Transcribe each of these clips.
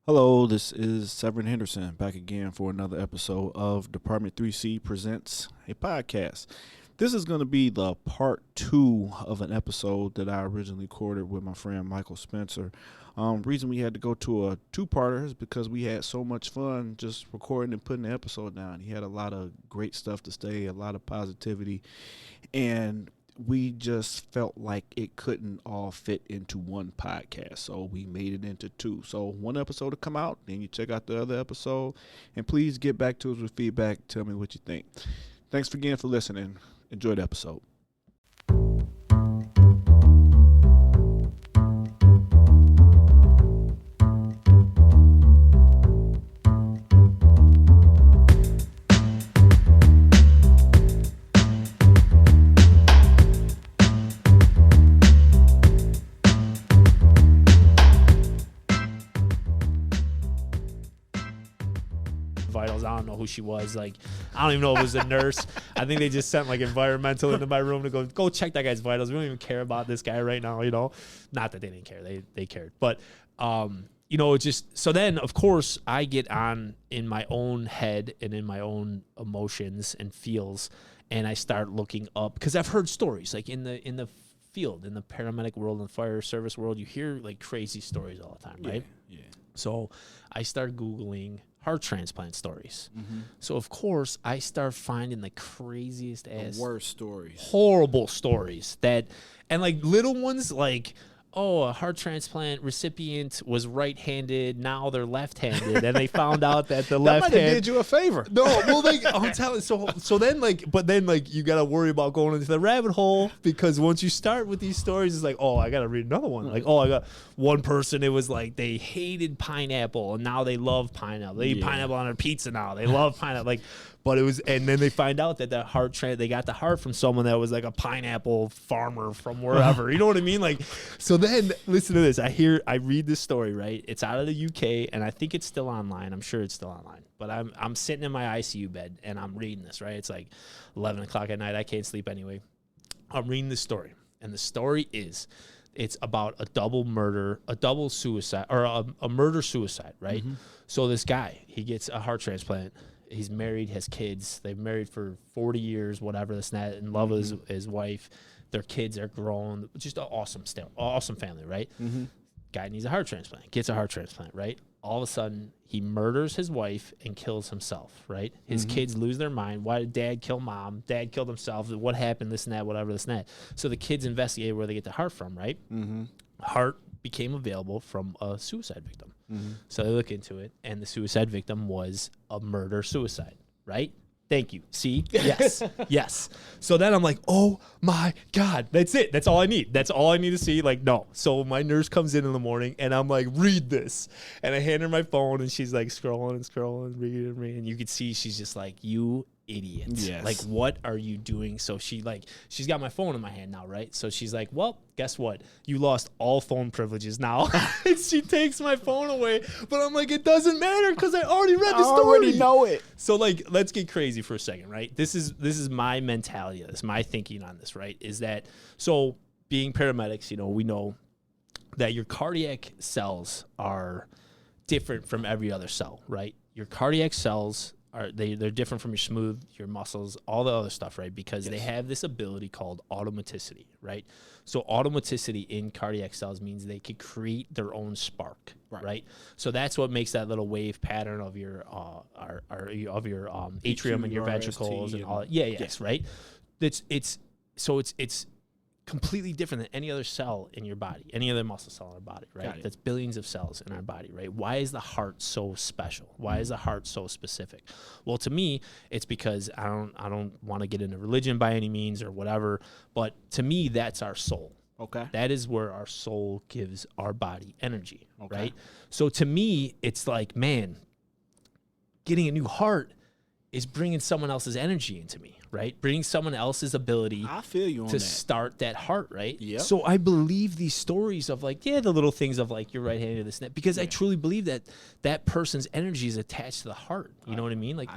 Hello, this is Severen Henderson back again for another episode of Department 3C Presents a podcast. This is going to be the part 2 of an episode that I originally recorded with my friend Michael Spencer. Reason we had to go to a two-parter is because we had so much fun just recording and putting the episode down. He had a lot of great stuff to say, a lot of positivity, and we just felt like it couldn't all fit into one podcast, so we made it into two. So one episode will come out, then you check out the other episode, and please get back to us with feedback. Tell me what you think. Thanks again for listening. Enjoy the episode. Vitals. I don't know who she was. Like, I don't even know if it was a nurse. I think they just sent like environmental into my room to go check that guy's vitals. We don't even care about this guy right now, you know. Not that they didn't care. They cared. But just so then of course I get on in my own head and in my own emotions and feels, and I start looking up because I've heard stories like in the field, in the paramedic world and fire service world, you hear like crazy stories all the time, right? Yeah. So I start Googling heart transplant stories. Mm-hmm. So of course I start finding the craziest ass, Worst stories. horrible stories and like little ones like, oh, a heart transplant recipient was right-handed, now they're left-handed, and they found out that the left might have hand did you a favor. No, well, like I'm telling. So then you gotta worry about going into the rabbit hole, because once you start with these stories, it's like, oh, I gotta read another one. Like, oh, I got one person. It was like they hated pineapple and now they love pineapple. They eat pineapple on their pizza now. They love pineapple. Like, but it was, and then they find out that they got the heart from someone that was like a pineapple farmer from wherever. You know what I mean? Like, so then listen to this. I read this story, right? It's out of the UK, and I think it's still online. I'm sure it's still online. But I'm sitting in my ICU bed and I'm reading this, right? It's like 11 o'clock at night. I can't sleep anyway. I'm reading the story, and the story is, it's about a double suicide, or a murder-suicide, right? Mm-hmm. So this guy, he gets a heart transplant. He's married, has kids. They've married for 40 years, whatever, this and that, in love with his wife. Their kids are grown. Just an awesome family, right? Mm-hmm. Guy needs a heart transplant, gets a heart transplant, right? All of a sudden, he murders his wife and kills himself, right? His kids lose their mind. Why did dad kill mom? Dad killed himself. What happened? This and that, whatever, this and that. So the kids investigate where they get the heart from, right? Mm-hmm. Heart became available from a suicide victim. Mm-hmm. So they look into it, and the suicide victim was a murder-suicide, right? Thank you. See? Yes. Yes. So then I'm like, oh my God, that's it. That's all I need. That's all I need to see. Like, no. So my nurse comes in the morning, and I'm like, read this. And I hand her my phone, and she's like scrolling, reading. And you could see she's just like, you idiot. Yes. Like, what are you doing? So she's got my phone in my hand now, right? So she's like, well, guess what? You lost all phone privileges now. And she takes my phone away. But I'm like, it doesn't matter because I already read the story. I already know it. So like, let's get crazy for a second, right? This is my mentality. This is my thinking on this, right? Is that, so being paramedics, we know that your cardiac cells are different from every other cell, right? Your cardiac cells they're different from your smooth, your muscles, all the other stuff, right? Because they have this ability called automaticity, right? So automaticity in cardiac cells means they could create their own spark, right? So that's what makes that little wave pattern of your atrium and your ventricles and all that. Yes, right? It's completely different than any other cell in your body, any other muscle cell in our body, right? That's billions of cells in our body, right? Why is the heart so special? Why is the heart so specific? Well, to me, it's because I don't want to get into religion by any means or whatever, but to me, that's our soul. Okay. That is where our soul gives our body energy, right? So to me, it's like, man, getting a new heart is bringing someone else's energy into me, right? Bringing someone else's ability I feel you on to that. start that heart, right? Yep. So I believe these stories of like, the little things of like, you're right-handed, this and that, because I truly believe that that person's energy is attached to the heart. You know what I mean? Like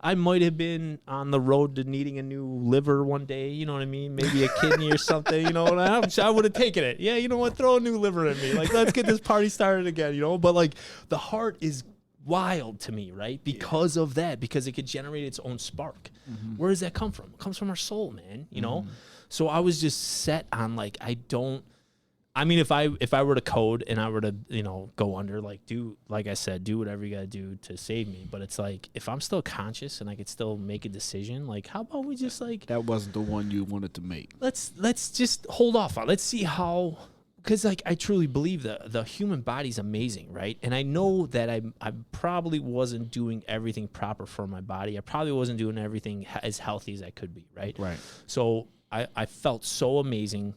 I might have been on the road to needing a new liver one day, you know what I mean? Maybe a kidney or something, you know, and I would have taken it. Yeah, you know what? Throw a new liver in me. Like, let's get this party started again, you know? But like the heart is wild to me, right? Because of that, because it could generate its own spark. Where does that come from? It comes from our soul, man, you know? So I was just set on like, if I were to code and I were to, you know, go under, like like I said, do whatever you got to do to save me. But it's like, if I'm still conscious and I could still make a decision, like, how about we just like, That wasn't the one you wanted to make. let's just hold off on, let's see how. Because, like, I truly believe the human body's amazing, right? And I know that I probably wasn't doing everything proper for my body. I probably wasn't doing everything as healthy as I could be, right? Right. So I felt so amazing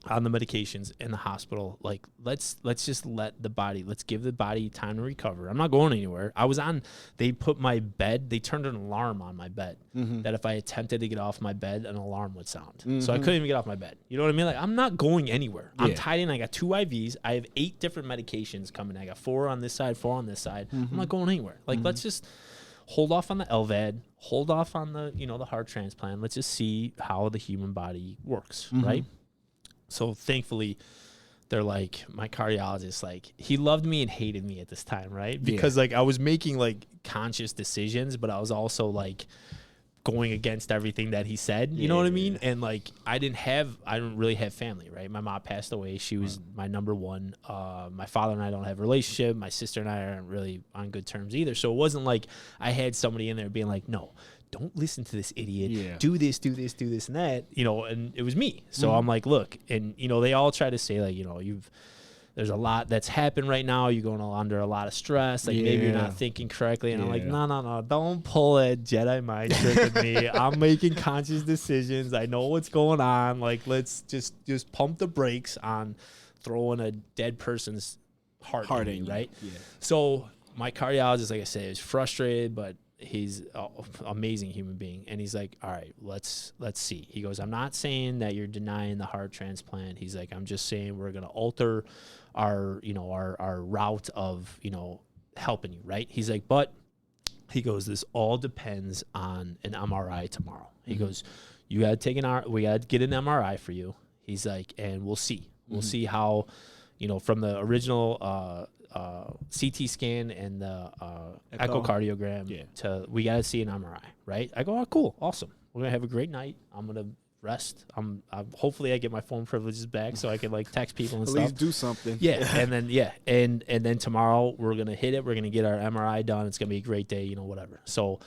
on the medications in the hospital. Like, let's just let's give the body time to recover. I'm not going anywhere. They put my bed, they turned an alarm on my bed that if I attempted to get off my bed, an alarm would sound. So I couldn't even get off my bed. You know what I mean? Like, I'm not going anywhere. I'm tied in. I got 2 IVs. I have 8 different medications coming. I got 4 on this side, 4 on this side. I'm not going anywhere. Like, let's just hold off on the LVAD, hold off on the, you know, the heart transplant. Let's just see how the human body works, right? So thankfully, they're like, my cardiologist, like, he loved me and hated me at this time, right? Because like I was making like conscious decisions, but I was also like going against everything that he said, you know what I mean? And like, I don't really have family, right? My mom passed away. She was my number one. My father and I don't have a relationship. My sister and I aren't really on good terms either. So it wasn't like I had somebody in there being like, no, don't listen to this idiot. Yeah. Do this, and that, you know, and it was me. So I'm like, look, and, you know, they all try to say like, you know, there's a lot that's happened right now. You're going under a lot of stress. Like maybe you're not thinking correctly. And I'm like, no. Don't pull a Jedi mind trick with me. I'm making conscious decisions. I know what's going on. Like, let's just pump the brakes on throwing a dead person's heart in me, right? Yeah. So my cardiologist, like I said, is frustrated, but he's an amazing human being. And he's like, all right, let's see. He goes, I'm not saying that you're denying the heart transplant. He's like, I'm just saying we're going to alter our, you know, our route of, you know, helping you, right? He's like, but he goes, this all depends on an MRI tomorrow. He goes, you got to take we got to get an MRI for you. He's like, and we'll see. We'll see how, you know, from the original CT scan and the echocardiogram to we got to see an MRI, right? I go, oh, cool, awesome. We're gonna have a great night. I'm gonna rest. Hopefully I get my phone privileges back so I can like text people and At stuff. least do something. Yeah, and then and then tomorrow we're gonna hit it. We're gonna get our MRI done. It's gonna be a great day, you know, whatever. So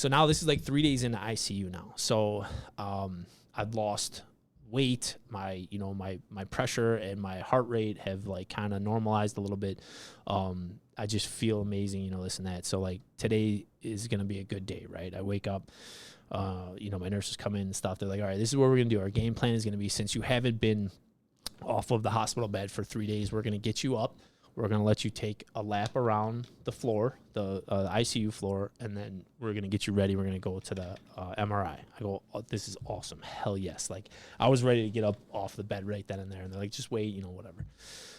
now this is like 3 days into ICU now. So I've lost weight, my pressure and my heart rate have like kind of normalized a little bit. I just feel amazing, you know, this and that. So like today is going to be a good day, right? I wake up, you know, my nurses come in and stuff. They're like, all right, this is what we're going to do. Our game plan is going to be, since you haven't been off of the hospital bed for 3 days, we're going to get you up. We're going to let you take a lap around the floor, the ICU floor, and then we're going to get you ready. We're going to go to the MRI. I go, oh, this is awesome. Hell yes. Like, I was ready to get up off the bed right then and there. And they're like, just wait, you know, whatever.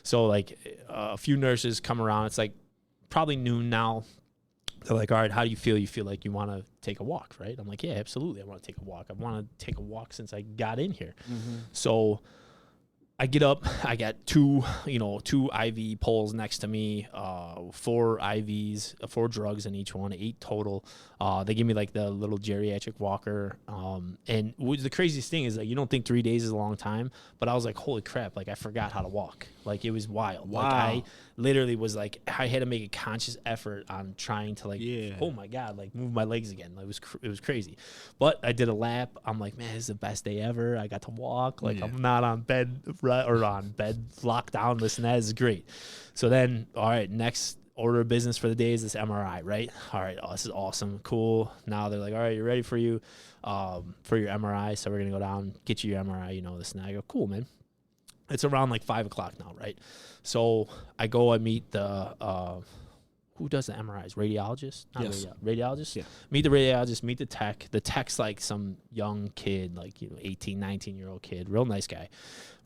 So, like, a few nurses come around. It's like probably noon now. They're like, all right, how do you feel? You feel like you want to take a walk, right? I'm like, yeah, absolutely. I want to take a walk. I want to take a walk since I got in here. So I get up, I got two IV poles next to me, 4 IVs, 4 drugs in each one, 8 total. They give me like the little geriatric walker. And the craziest thing is, like, you don't think 3 days is a long time, but I was like, holy crap, like I forgot how to walk. Like, it was wild. Wow. Like, I literally was like, I had to make a conscious effort on trying to like, oh my God, like move my legs again. Like, it was crazy. But I did a lap. I'm like, man, this is the best day ever. I got to walk. Like, I'm not on bed locked down. This and that is great. So then, all right, next order of business for the day is this MRI, right? All right, this is awesome, cool. Now they're like, all right, you're ready for your MRI. So we're gonna go down, get you your MRI, you know, this and that. I go, cool, man. It's around like 5 o'clock now, right? So I go, I meet the who does the MRIs? Radiologist? Not Yes. Radiologist? Yeah. Meet the radiologist, meet the tech. The tech's like some young kid, like, 18, 19-year-old kid, real nice guy.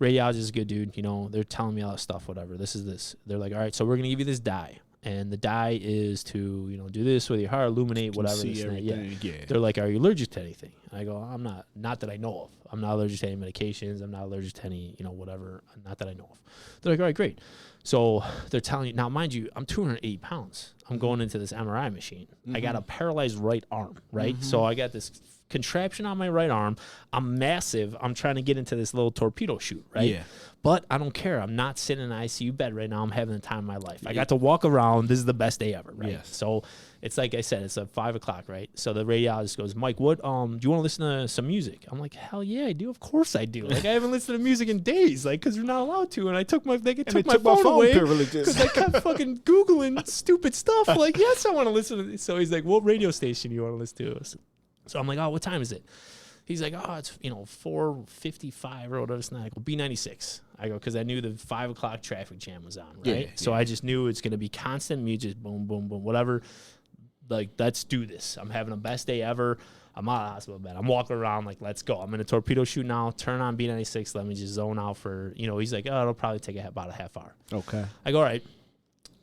Radiologist is a good dude. They're telling me all this stuff, whatever. This is this. They're like, all right, so we're going to give you this dye. And the dye is to, do this with your heart, illuminate, whatever. See this and that. everything. Yeah. They're like, are you allergic to anything? I go, I'm not that I know of. I'm not allergic to any medications. I'm not allergic to any, whatever. Not that I know of. They're like, all right, great. So they're telling you, now mind you, I'm 280 pounds. I'm going into this MRI machine. I got a paralyzed right arm, right? So I got this contraption on my right arm. I'm massive. I'm trying to get into this little torpedo chute, right? Yeah. But I don't care. I'm not sitting in an ICU bed right now. I'm having the time of my life. I got to walk around. This is the best day ever, right? Yes. So it's like I said, it's at 5 o'clock, right? So the radiologist goes, Mike, what? Do you want to listen to some music? I'm like, hell yeah, I do. Of course I do. Like, I haven't listened to music in days, like, because you're not allowed to. And I took my phone away because I kept fucking Googling stupid stuff. Like, yes, I want to listen to this. So he's like, what radio station do you want to listen to? So I'm like, oh, what time is it? He's like, oh, it's 4:55 or whatever. It's not. I go, B96. I go, because I knew the 5 o'clock traffic jam was on, right? Yeah, so I just knew it's gonna be constant music, boom, boom, boom, whatever. Like, let's do this. I'm having the best day ever. I'm out of the hospital bed. I'm walking around like, let's go. I'm in a torpedo chute now. Turn on B96. Let me just zone out for, He's like, oh, it'll probably take about a half hour. Okay. I go, all right.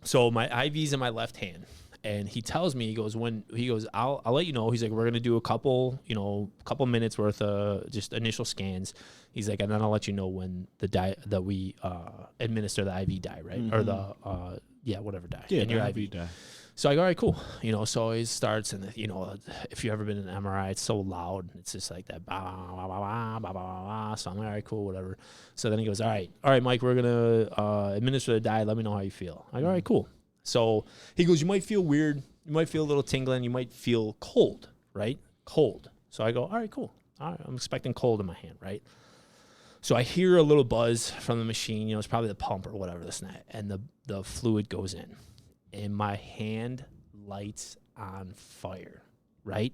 So my IV's in my left hand. And he tells me, I'll let you know. He's like, we're going to do a couple minutes worth of just initial scans. He's like, and then I'll let you know when the dye that we administer the IV dye, right? Or the, whatever dye. Yeah, and your IV IV dye. So I go, all right, cool. So it starts, and if you've ever been in an MRI, it's so loud. It's just like that, bah, bah, bah, bah, bah, bah, bah. So I'm like, all right, cool, whatever. So then he goes, all right, Mike, we're going to administer the dye. Let me know how you feel. I go, all right, cool. So he goes, you might feel weird. You might feel a little tingling. You might feel cold, right? Cold. So I go, all right, cool. All right, I'm expecting cold in my hand, right? So I hear a little buzz from the machine. It's probably the pump or whatever, this and that. And the fluid goes in. And my hand lights on fire, right?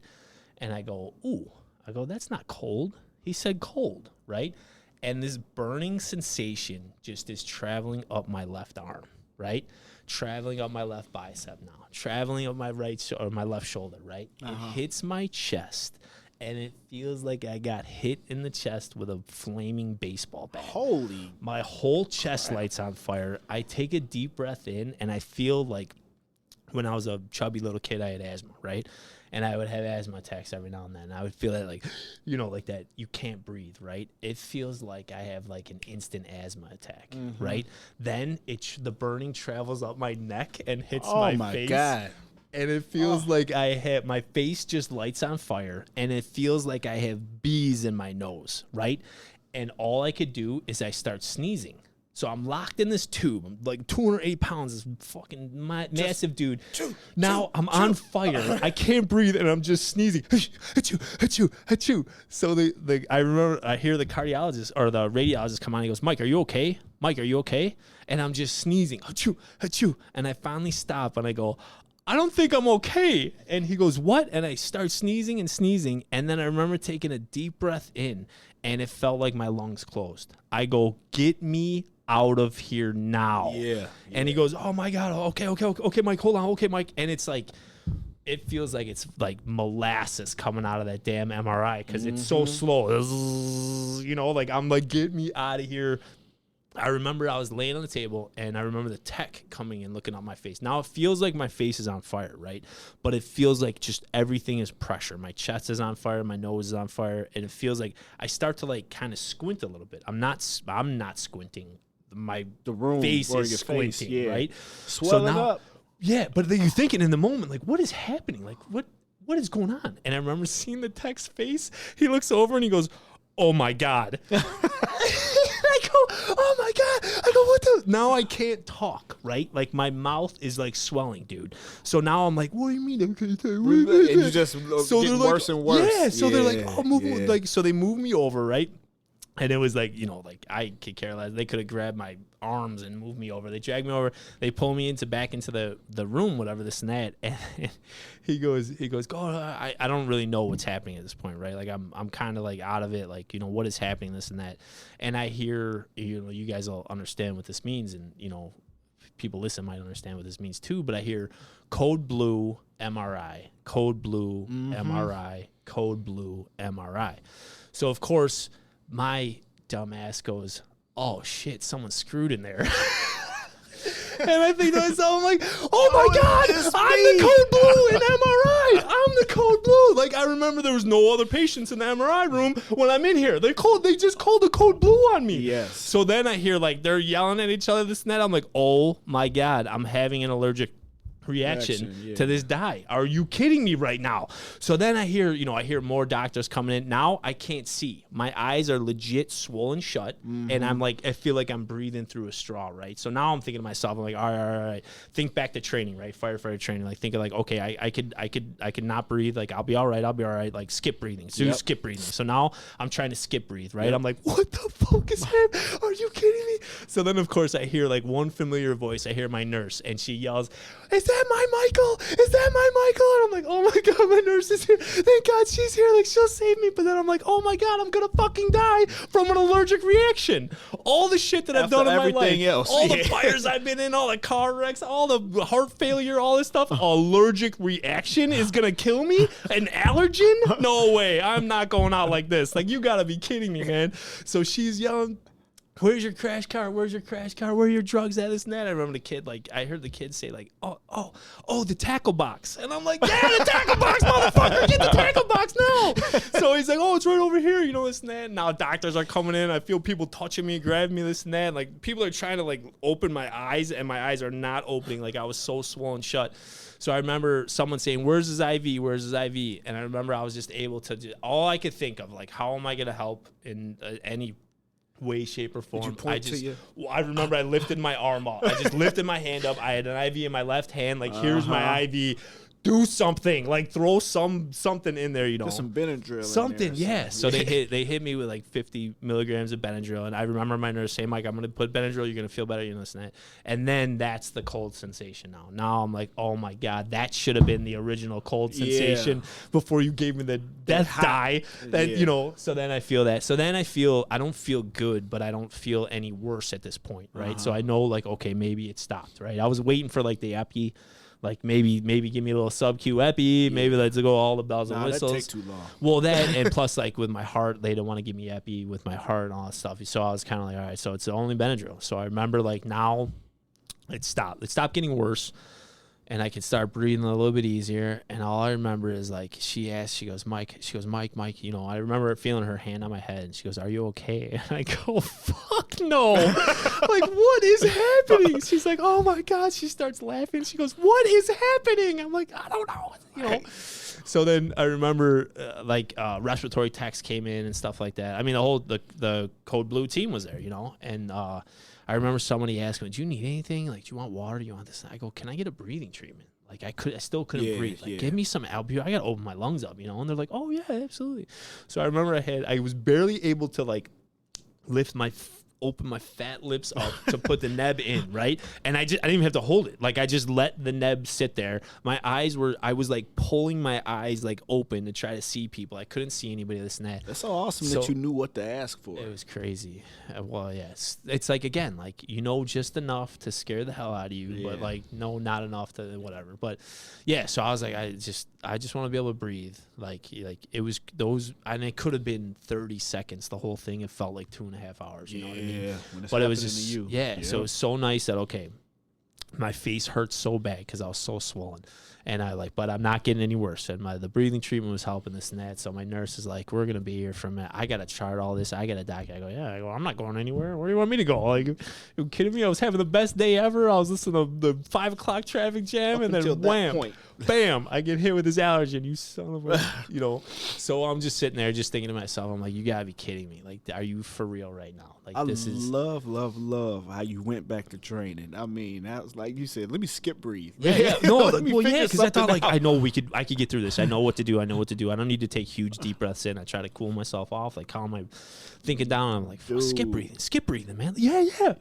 And I go, ooh. I go, that's not cold. He said cold, right? And this burning sensation just is traveling up my left arm, right? Traveling up my left bicep now, traveling up my my left shoulder, right? It hits my chest, and it feels like I got hit in the chest with a flaming baseball bat. Holy. My whole chest lights on fire. I take a deep breath in, and I feel like when I was a chubby little kid, I had asthma, right? And I would have asthma attacks every now and then. I would feel that like that you can't breathe, right? It feels like I have like an instant asthma attack, right? Then the burning travels up my neck and hits my face. Oh my God. And it feels like my face just lights on fire, and it feels like I have bees in my nose, right? And all I could do is I start sneezing. So I'm locked in this tube. I'm like 208 pounds, this fucking massive dude. Now I'm on fire. I can't breathe, and I'm just sneezing. Achoo. So I remember I hear the cardiologist or the radiologist come on. He goes, Mike, are you okay? Mike, are you okay? And I'm just sneezing. Achoo. And I finally stop, and I go, I don't think I'm okay. And he goes, what? And I start sneezing. And then I remember taking a deep breath in, and it felt like my lungs closed. I go, get me out of here now. Yeah. And he goes, oh my God. Okay, Mike, hold on. Okay, Mike. And it's like, it feels like it's like molasses coming out of that damn MRI because it's so slow. Like I'm like, get me out of here. I remember I was laying on the table, and I remember the tech coming and looking at my face. Now it feels like my face is on fire, right? But it feels like just everything is pressure. My chest is on fire, my nose is on fire, and it feels like I start to like kind of squint a little bit. I'm not squinting. The room face is squinting, right? Swelling up. Yeah, but then you're thinking in the moment, like, what is happening? Like, what is going on? And I remember seeing the tech's face. He looks over and he goes, oh my God. I go, oh my God. I go, what the? Now I can't talk, right? Like my mouth is like swelling, dude. So now I'm like, what do you mean? And you just get worse and worse. Yeah. So they're like, oh, move. Like, so they move me over, right? And it was like, like I could care less. They could have grabbed my arms and moved me over. They dragged me over. They pull me back into the room, whatever, this and that. And he goes, go. I don't really know what's happening at this point, right? Like I'm kind of like out of it. Like, what is happening, this and that. And I hear, you guys all understand what this means. And, people listen might understand what this means too, but I hear code blue MRI, code blue MRI, code blue MRI. So of course my dumbass goes, oh shit, someone screwed in there. And I think to myself, I'm like, oh my God, I'm the code blue in MRI. I'm the code blue. Like, I remember there was no other patients in the MRI room when I'm in here. They just called the code blue on me. Yes. So then I hear, like, they're yelling at each other, this and that. I'm like, oh my God, I'm having an allergic reaction to this dye. Are you kidding me right now? So then I hear more doctors coming in. Now I can't see. My eyes are legit swollen shut, and I'm like, I feel like I'm breathing through a straw, right? So now I'm thinking to myself, I'm like, all right. Think back to training, right? Firefighter training, like thinking like, okay, I could not breathe, like I'll be all right, like skip breathing. So skip breathing. So now I'm trying to skip breathe, right? I'm like, what the fuck is happening? Are you kidding me? So then of course I hear like one familiar voice. I hear my nurse, and she yells, is that my Michael? Is that my Michael? And I'm like, oh my God, my nurse is here. Thank God she's here. Like, she'll save me. But then I'm like, oh my God, I'm going to fucking die from an allergic reaction. All the shit that I've done in my life. Else. All the fires I've been in, all the car wrecks, all the heart failure, all this stuff. Allergic reaction is going to kill me? An allergen? No way. I'm not going out like this. Like, you got to be kidding me, man. So she's yelling, where's your crash car? Where's your crash car? Where are your drugs at? This and that. I remember the kid, like, I heard the kid say, like, oh, the tackle box. And I'm like, yeah, the tackle box, motherfucker. Get the tackle box now. So he's like, oh, it's right over here. You know, this and that. And now doctors are coming in. I feel people touching me, grabbing me, this and that. Like, people are trying to, like, open my eyes, and my eyes are not opening. Like, I was so swollen shut. So I remember someone saying, where's his IV? Where's his IV? And I remember I was just able to, all I could think of, like, how am I going to help in any way, shape, or form. I remember I lifted my arm up. I just lifted my hand up. I had an IV in my left hand. Like, here's my IV. Do something. Like, throw something in there, you know. Just some Benadryl. Something, yeah. So they hit me with like 50 milligrams of Benadryl. And I remember my nurse saying, Mike, I'm going to put Benadryl. You're going to feel better. You know, this and that. And then that's the cold sensation now. Now I'm like, oh my God, that should have been the original cold sensation before you gave me the death dye. You know, so then I feel that. So then I don't feel good, but I don't feel any worse at this point, right? So I know, like, okay, maybe it stopped, right? I was waiting for like the epi. Like, maybe give me a little sub-Q epi. Maybe let's go all the bells and whistles. That takes too long. Well, that, and plus, like, with my heart, they don't want to give me epi with my heart and all that stuff. So I was kind of like, all right, so it's the only Benadryl. So I remember, like, now it stopped. It stopped getting worse, and I could start breathing a little bit easier. And all I remember is, like, she goes, Mike, you know, I remember feeling her hand on my head, and she goes, are you okay? And I go, fuck no. Like, what is happening? She's like, oh my God. She starts laughing. She goes, what is happening? I'm like, I don't know. You know. So then I remember, respiratory techs came in and stuff like that. I mean, the Code Blue team was there, you know, and I remember somebody asking me, do you need anything? Like, do you want water? Do you want this? I go, can I get a breathing treatment? Like, I still couldn't breathe. Like, give me some albuterol. I got to open my lungs up, you know? And they're like, oh, yeah, absolutely. So I remember I was barely able to, like, open my fat lips up to put the neb in, right? And I didn't even have to hold it. Like, I just let the neb sit there. I was like pulling my eyes like open to try to see people. I couldn't see anybody, this and that. That's so awesome that you knew what to ask for. It was crazy. Well, yeah, it's like, again, like, you know, just enough to scare the hell out of you, but like, no, not enough to whatever. But yeah, so I was like, I just want to be able to breathe. Like it was those, and it could have been 30 seconds. The whole thing, it felt like 2.5 hours. You know what I mean? Yeah, but it was just so it was so nice that, okay, my face hurt so bad because I was so swollen, and but I'm not getting any worse, and the breathing treatment was helping, this and that. So my nurse is like, we're gonna be here for a minute. I gotta chart all this. I got a doctor. I go, I'm not going anywhere. Where do you want me to go? Like, you kidding me? I was having the best day ever. I was listening to the 5 o'clock traffic jam, and then wham, bam, I get hit with this allergen. You son of a, you know. So I'm just sitting there, just thinking to myself, I'm like, you gotta be kidding me. Like, are you for real right now? Like, I love how you went back to training. I mean, that was like you said, let me skip breathe. Yeah. No, because I thought, like, I could get through this. I know what to do. I don't need to take huge deep breaths in. I try to cool myself off, like, calm my thinking down. I'm like, skip breathing, man. Yeah.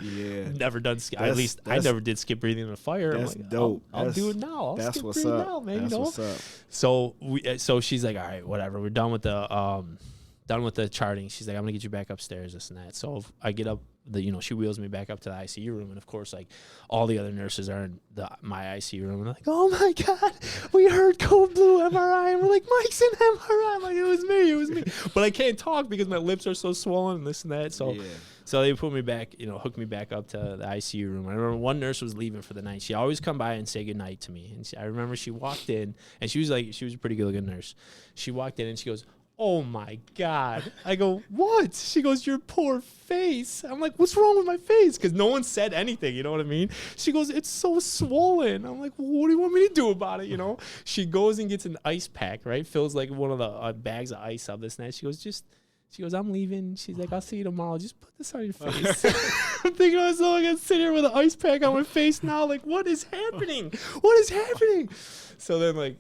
Never done. At least I never did skip breathing in a fire. That's I'm like, dope. I'll do it now. I'll skip breathe now, man. That's you know? what's up. So she's like, all right, whatever. We're done with the done with the charting. She's like, I'm gonna get you back upstairs, this and that. So if I get up, she wheels me back up to the ICU room, and of course, like all the other nurses are in my ICU room, and they're like, oh my God, we heard code blue MRI, and we're like, Mike's in MRI. I'm like, it was me, but I can't talk because my lips are so swollen and this and that. So. Yeah. So they put me back, hooked me back up to the ICU room. I remember one nurse was leaving for the night. She always come by and say goodnight to me. And I remember she walked in, and she was a pretty good-looking nurse. She walked in, and she goes, oh, my God. I go, what? She goes, your poor face. I'm like, what's wrong with my face? Because no one said anything, you know what I mean? She goes, it's so swollen. I'm like, well, what do you want me to do about it, She goes and gets an ice pack, right? Fills, like, one of the bags of ice up this night. She goes, I'm leaving. She's like, I'll see you tomorrow. Just put this on your face. I'm thinking to myself, I got to sit here with an ice pack on my face now. Like, what is happening? What is happening? So then, like,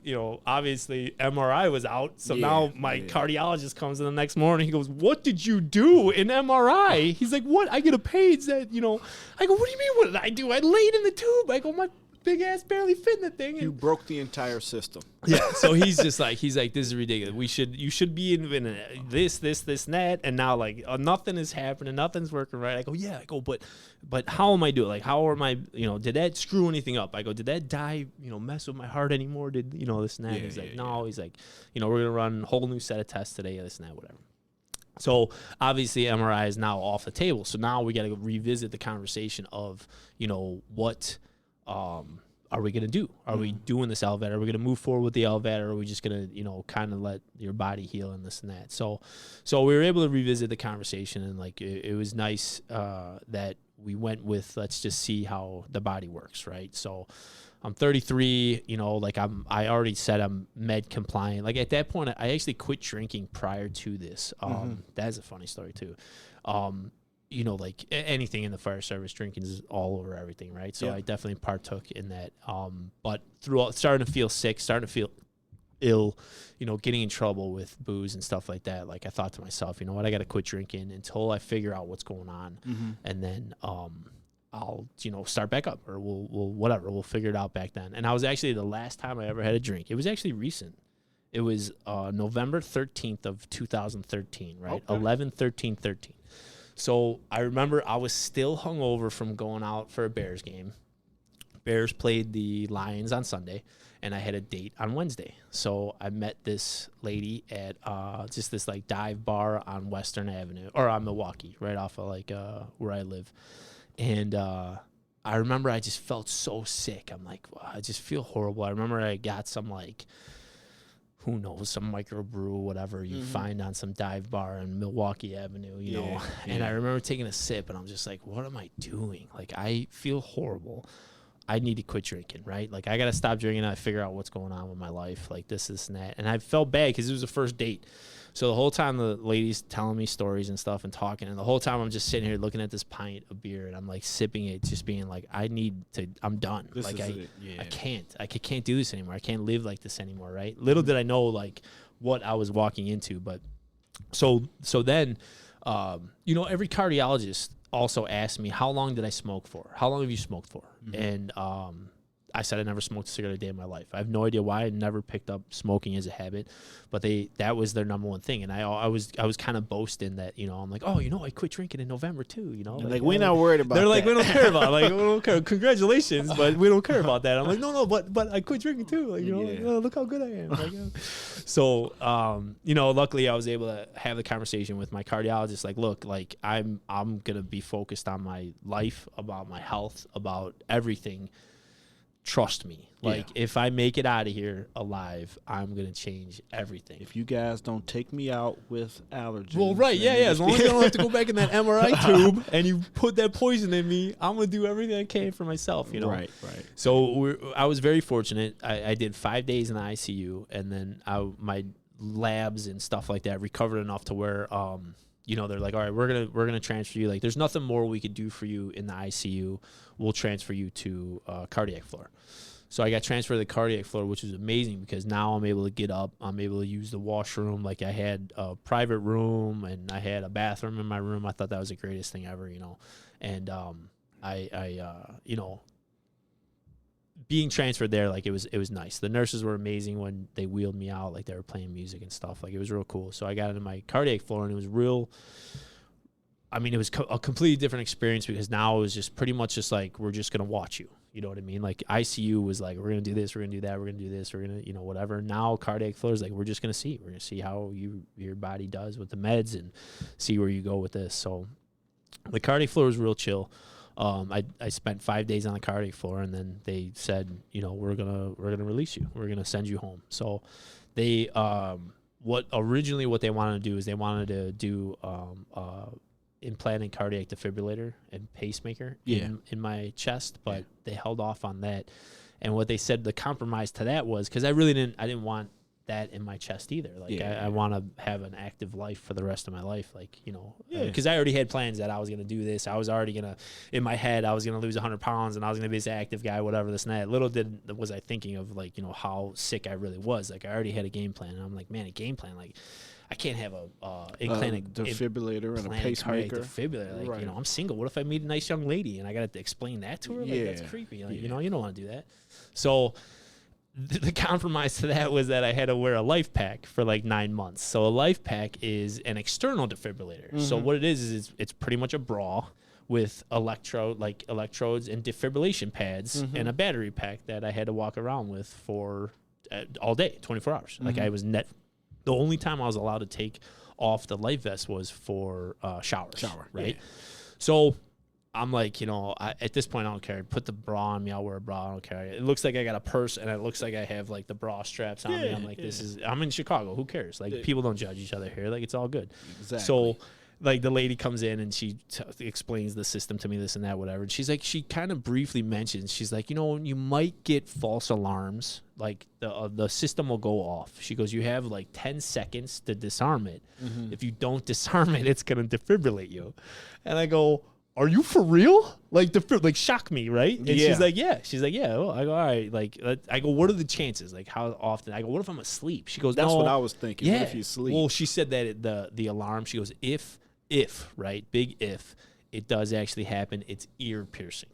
obviously MRI was out. So now my cardiologist comes in the next morning. He goes, what did you do in MRI? He's like, what? I get a page that, I go, what do you mean, what did I do? I laid in the tube. I go, my big ass barely fit in the thing. You broke the entire system. Yeah. So he's like, this is ridiculous. You should be in this, and that. And now like nothing is happening. Nothing's working right. I go, yeah. I go, but how am I doing? Like, how am I, did that screw anything up? I go, did that dye, mess with my heart anymore? Did, this and that? He's like, no. He's like, we're going to run a whole new set of tests today, this and that, whatever. So obviously MRI is now off the table. So now we got to revisit the conversation of, what, are we going to do? Are we doing this LVAD? Are we going to move forward with the LVAD? Or are we just going to, kind of let your body heal and this and that? So we were able to revisit the conversation, and like, it was nice that we went with, let's just see how the body works. Right. So I'm 33, like I already said I'm med compliant. Like at that point, I actually quit drinking prior to this. That's a funny story too. Like anything in the fire service, drinking is all over everything, right? So I definitely partook in that. But throughout, starting to feel sick, starting to feel ill, getting in trouble with booze and stuff like that. Like I thought to myself, what, I got to quit drinking until I figure out what's going on, and then I'll start back up, or we'll figure it out back then. And I was actually, the last time I ever had a drink, it was actually recent. It was November 13th of 2013, right? Okay. 11/13/13. So I remember I was still hungover from going out for a Bears game. Bears played the Lions on Sunday, and I had a date on Wednesday. So I met this lady at just this like dive bar on Western Avenue, or on Milwaukee, right off of like where I live. And I remember I just felt so sick. I'm like, wow, I just feel horrible. I remember I got some like, who knows, some microbrew, whatever you find on some dive bar in Milwaukee Avenue, you know. And I remember taking a sip, and I'm just like, what am I doing? Like, I feel horrible. I need to quit drinking, right? Like, I got to stop drinking, and I figure out what's going on with my life, like this and that. And I felt bad because it was the first date. So the whole time the lady's telling me stories and stuff and talking, and the whole time I'm just sitting here looking at this pint of beer, and I'm like sipping it, just being like, I'm done. Like I can't do this anymore. I can't live like this anymore, right? Little did I know like what I was walking into. But so then, every cardiologist also asked me, how long did I smoke for? How long have you smoked for? And I said I never smoked a cigarette a day in my life. I have no idea why. I never picked up smoking as a habit, but that was their number one thing. And I was kind of boasting that, I'm like, I quit drinking in November too, Like we're not worried about that. They're like, we don't care about it. Like, we don't care. Congratulations, but we don't care about that. I'm like, no, but I quit drinking too. Like, like, oh, look how good I am. Like, so, luckily I was able to have the conversation with my cardiologist. Like, look, like I'm going to be focused on my life, about my health, about everything. Trust me. Like, if I make it out of here alive, I'm going to change everything. If you guys don't take me out with allergies. Well, right. Yeah. As long as I don't have to go back in that MRI tube and you put that poison in me, I'm going to do everything I can for myself, Right. So I was very fortunate. I did 5 days in the ICU, and then my labs and stuff like that recovered enough to where, they're like, all right, we're gonna transfer you. Like, there's nothing more we could do for you in the ICU. We'll transfer you to cardiac floor. So I got transferred to the cardiac floor, which was amazing because now I'm able to get up. I'm able to use the washroom. Like, I had a private room and I had a bathroom in my room. I thought that was the greatest thing ever, And being transferred there, like it was nice. The nurses were amazing when they wheeled me out, like they were playing music and stuff. Like it was real cool. So I got into my cardiac floor, and it was real. I mean, it was a completely different experience because now it was just pretty much just like, we're just going to watch you. You know what I mean? Like ICU was like, we're going to do this, we're going to do that, we're going to do this, we're going to, whatever. Now cardiac floor is like, we're just going to see. We're going to see how your body does with the meds and see where you go with this. So the cardiac floor was real chill. I spent 5 days on the cardiac floor, and then they said, we're gonna release you. We're gonna send you home. So they what they wanted to do is they wanted to do implanted cardiac defibrillator and pacemaker in my chest, but they held off on that. And what they said the compromise to that was, because I didn't want that in my chest either. Like I want to have an active life for the rest of my life. Like, because I already had plans that I was going to do this. I was already going to, in my head, I was going to lose 100 pounds and I was going to be this active guy, whatever, this and that. Little was I thinking of like, how sick I really was. Like I already had a game plan, and I'm like, man, a game plan. Like I can't have a defibrillator and a pacemaker. Defibrillator. Like, I'm single. What if I meet a nice young lady and I got to explain that to her? Like, that's creepy. Like, you don't want to do that. So the compromise to that was that I had to wear a life pack for like 9 months. So a life pack is an external defibrillator. Mm-hmm. So what it is it's pretty much a bra with electrodes and defibrillation pads and a battery pack that I had to walk around with for all day, 24 hours. Mm-hmm. Like I was the only time I was allowed to take off the life vest was for showers. Right? Yeah. So I'm like, at this point, I don't care. Put the bra on me. I'll wear a bra. I don't care. It looks like I got a purse, and it looks like I have, like, the bra straps on me. I'm like, I'm in Chicago. Who cares? Like, people don't judge each other here. Like, it's all good. Exactly. So, like, the lady comes in, and she explains the system to me, this and that, whatever. And she's like, she kind of briefly mentions, she's like, you might get false alarms. Like, the system will go off. She goes, you have, like, 10 seconds to disarm it. Mm-hmm. If you don't disarm it, it's going to defibrillate you. And I go, are you for real? Like, shock me, right? And she's like, yeah. She's like, yeah. Well, I go, all right. Like, I go, what are the chances? Like, how often? I go, what if I'm asleep? She goes, that's no. what I was thinking. Yeah. What if you sleep? Well, she said that the alarm, she goes, if, right? Big if it does actually happen, it's ear piercing.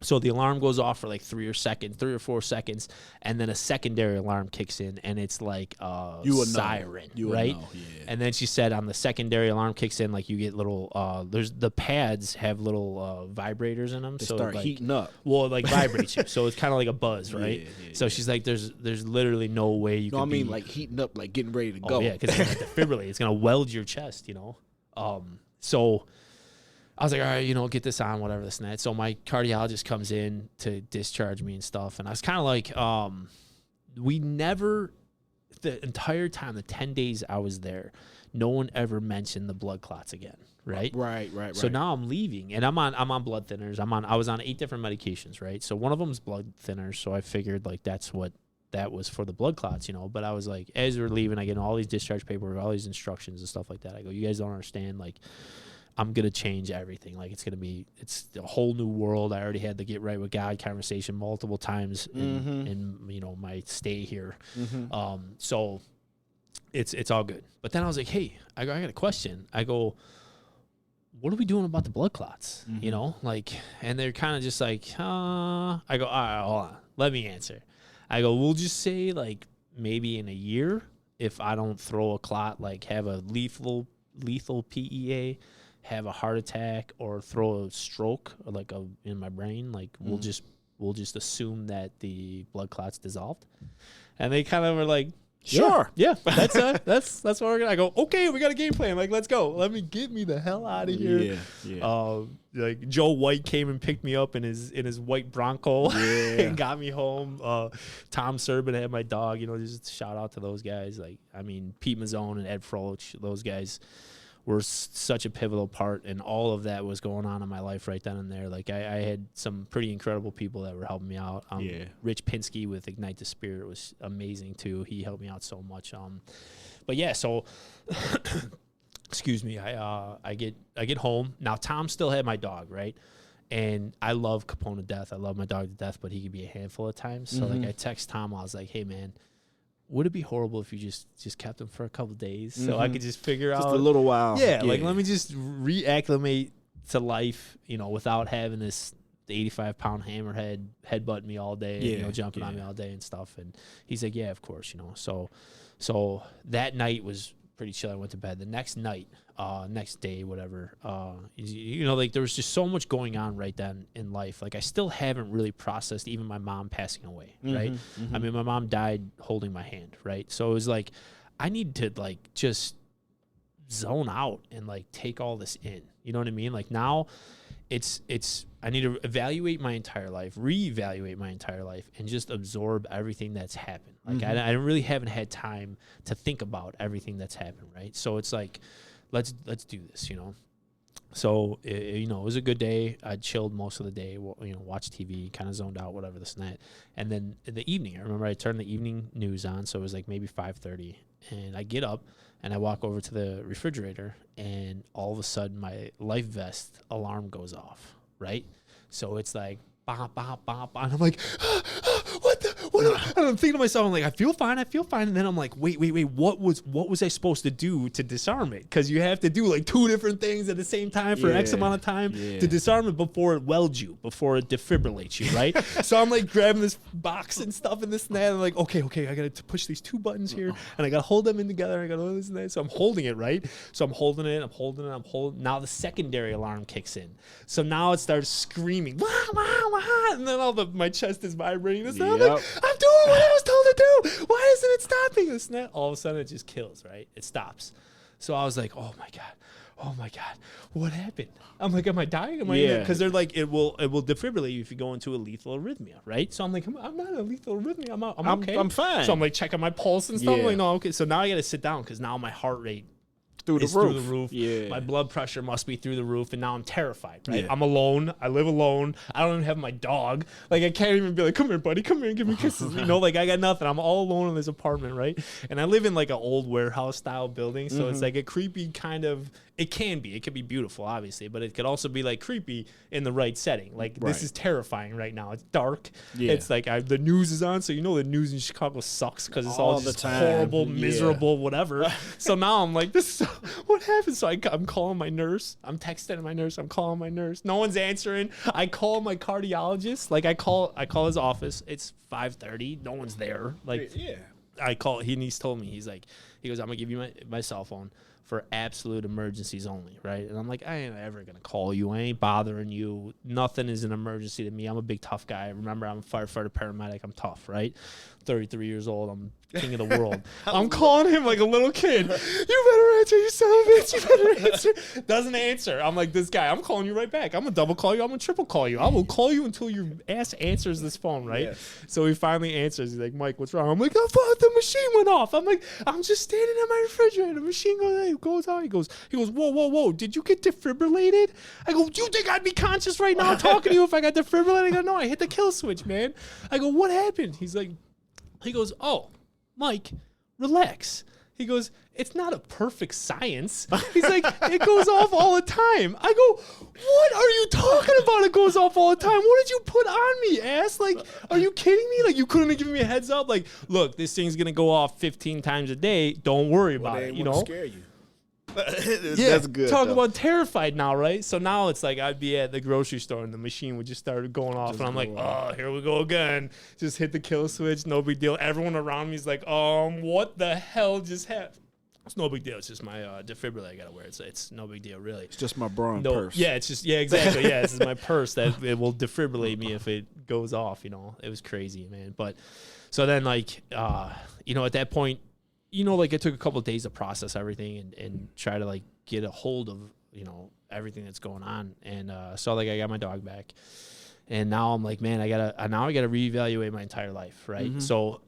So the alarm goes off for like 3 or 4 seconds, and then a secondary alarm kicks in, and it's like a siren, right? And then she said on the secondary alarm kicks in, like you get little, there's the pads have little vibrators in them. They so start like, heating up. Well, it like vibrates you. So it's kind of like a buzz, right? So she's like, there's literally no way you can. No, I mean like heating up, like getting ready to go. Yeah, because it's gonna defibrillate. It's gonna weld your chest, So I was like, all right, get this on, whatever, this and that. So my cardiologist comes in to discharge me and stuff. And I was kind of like, the entire time, the 10 days I was there, no one ever mentioned the blood clots again. Right. So now I'm leaving, and I'm on blood thinners. I was on 8 different medications. Right. So one of them is blood thinners. So I figured like that was for the blood clots, But I was like, as we're leaving, I get all these discharge paperwork, all these instructions and stuff like that. I go, you guys don't understand, like, I'm going to change everything. Like, it's a whole new world. I already had the get right with God conversation multiple times in my stay here. Mm-hmm. So it's all good. But then I was like, hey, I got a question. I go, what are we doing about the blood clots? Mm-hmm. And they're kind of just like, I go, all right, hold on. Let me answer. I go, we'll just say like maybe in a year, if I don't throw a clot, like have a lethal PEA, have a heart attack, or throw a stroke or in my brain, like we'll just assume that the blood clot's dissolved. And they kind of were like, sure, yeah, that's what we're gonna. I go, okay, we got a game plan. Like, let's go. Get me the hell out of here. Yeah. Like Joe White came and picked me up in his white Bronco and got me home. Tom Serban had my dog. Just shout out to those guys. Like, I mean, Pete Mazzone and Ed Frolich, those guys were such a pivotal part, and all of that was going on in my life right then and there. Like, I had some pretty incredible people that were helping me out. Rich Pinsky with Ignite the Spirit was amazing too. He helped me out so much. But yeah, so excuse me. I get home now. Tom still had my dog, right? And I love Capone to death. I love my dog to death, but he could be a handful of times. So I text Tom. I was like, hey man, would it be horrible if you just kept him for a couple of days so I could just figure out? Just a little while. Yeah, like let me just reacclimate to life, without having this the 85-pound hammerhead headbutting me all day, jumping on me all day and stuff. And he's like, yeah, of course, So that night was pretty chill. I went to bed. The next night, next day, whatever, like there was just so much going on right then in life. Like I still haven't really processed even my mom passing away, right? I mean, my mom died holding my hand, right? So it was like, I need to like just zone out and like take all this in. You know what I mean? Like now it's I need to evaluate my entire life, reevaluate my entire life, and just absorb everything that's happened. Like I really haven't had time to think about everything that's happened, right? So it's like, let's do this, So it was a good day. I chilled most of the day, watched TV, kind of zoned out, whatever, this and that. And then in the evening, I remember I turned the evening news on, so it was like maybe 5:30, and I get up and I walk over to the refrigerator, and all of a sudden my life vest alarm goes off, right? So it's like, bop, bop, bop, and I'm like, what the? And I'm thinking to myself, I'm like, I feel fine. And then I'm like, wait, what was I supposed to do to disarm it? Because you have to do like 2 different things at the same time for X amount of time to disarm it before it welds you, before it defibrillates you, right? So I'm like grabbing this box and stuff and this and that. And I'm like, okay, I got to push these 2 buttons here, and I got to hold them in together. I got to do this and that. So I'm holding it, right? So I'm holding it. Now the secondary alarm kicks in. So now it starts screaming, wah, wah, wah, and then my chest is vibrating. This and I'm like, I'm doing what I was told to do. Why isn't it stopping? This and that. All of a sudden, it just kills, right? It stops. So I was like, oh my God, what happened? I'm like, am I dying? Because they're like, it will defibrillate you if you go into a lethal arrhythmia, right? So I'm like, I'm not in a lethal arrhythmia. I'm okay. I'm fine. So I'm like checking my pulse and stuff. I'm like, no, okay. So now I got to sit down because now my heart rate through the roof. Yeah. My blood pressure must be through the roof, and now I'm terrified, right? Yeah. I'm alone. I live alone. I don't even have my dog. Like, I can't even be like, come here, buddy. Come here and give me kisses. Like, I got nothing. I'm all alone in this apartment, right? And I live in, like, an old warehouse-style building, so it's, like, a creepy kind of... It can be beautiful, obviously, but it could also be, like, creepy in the right setting. Like, this is terrifying right now. It's dark. Yeah. It's like the news is on, so the news in Chicago sucks because it's all just horrible, miserable, whatever. So now I'm like, what happened? So I'm calling my nurse. I'm texting my nurse. I'm calling my nurse. No one's answering. I call my cardiologist. Like, I call his office. It's 5:30. No one's there. Like, I call. He's told me. He goes, I'm gonna give you my cell phone for absolute emergencies only, right? And I'm like, I ain't ever gonna call you. I ain't bothering you. Nothing is an emergency to me. I'm a big tough guy. Remember, I'm a firefighter, paramedic. I'm tough, right? 33 years old. I'm king of the world. I'm calling him like a little kid. You better answer, you son of a bitch. You better answer. Doesn't answer. I'm like, this guy, I'm calling you right back. I'm gonna double call you. I'm gonna triple call you. I will call you until your ass answers this phone, right? Yes. So he finally answers. He's like, Mike, what's wrong? I'm like, oh, fuck, the machine went off. I'm like, I'm just standing at my refrigerator. The machine goes out. He goes, whoa. Did you get defibrillated? I go, do you think I'd be conscious right now talking to you if I got defibrillated? I go, no, I hit the kill switch, man. I go, what happened? He goes, oh, Mike, relax. He goes, it's not a perfect science. He's like, it goes off all the time. I go, what are you talking about? It goes off all the time. What did you put on me, ass? Like, are you kidding me? Like, you couldn't have given me a heads up? Like, look, this thing's going to go off 15 times a day. Don't worry about it, Scare you. That's good. Talk about terrified now, right? So now it's like I'd be at the grocery store and the machine would just start going off, and I'm like, oh, here we go again. Just hit the kill switch, no big deal. Everyone around me is like, what the hell just happened? It's no big deal. It's just my defibrillator I gotta wear. It's no big deal, really. It's just my brawn purse. Yeah, it's just exactly. Yeah, this is my purse that it will defibrillate me if it goes off. It was crazy, man. But so then, like, at that point, like it took a couple of days to process everything and try to like get a hold of, everything that's going on. And so like I got my dog back, and now I'm like, man, I gotta reevaluate my entire life. Right. Mm-hmm. So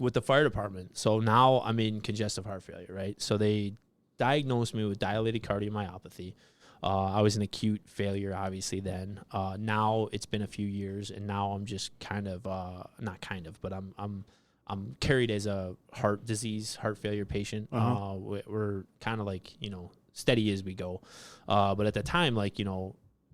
with the fire department. So now I'm in congestive heart failure. Right. So they diagnosed me with dilated cardiomyopathy. I was in acute failure, obviously, then. Now it's been a few years, and now I'm just but I'm carried as a heart failure patient. We're kind of like, steady as we go. But at the time, like,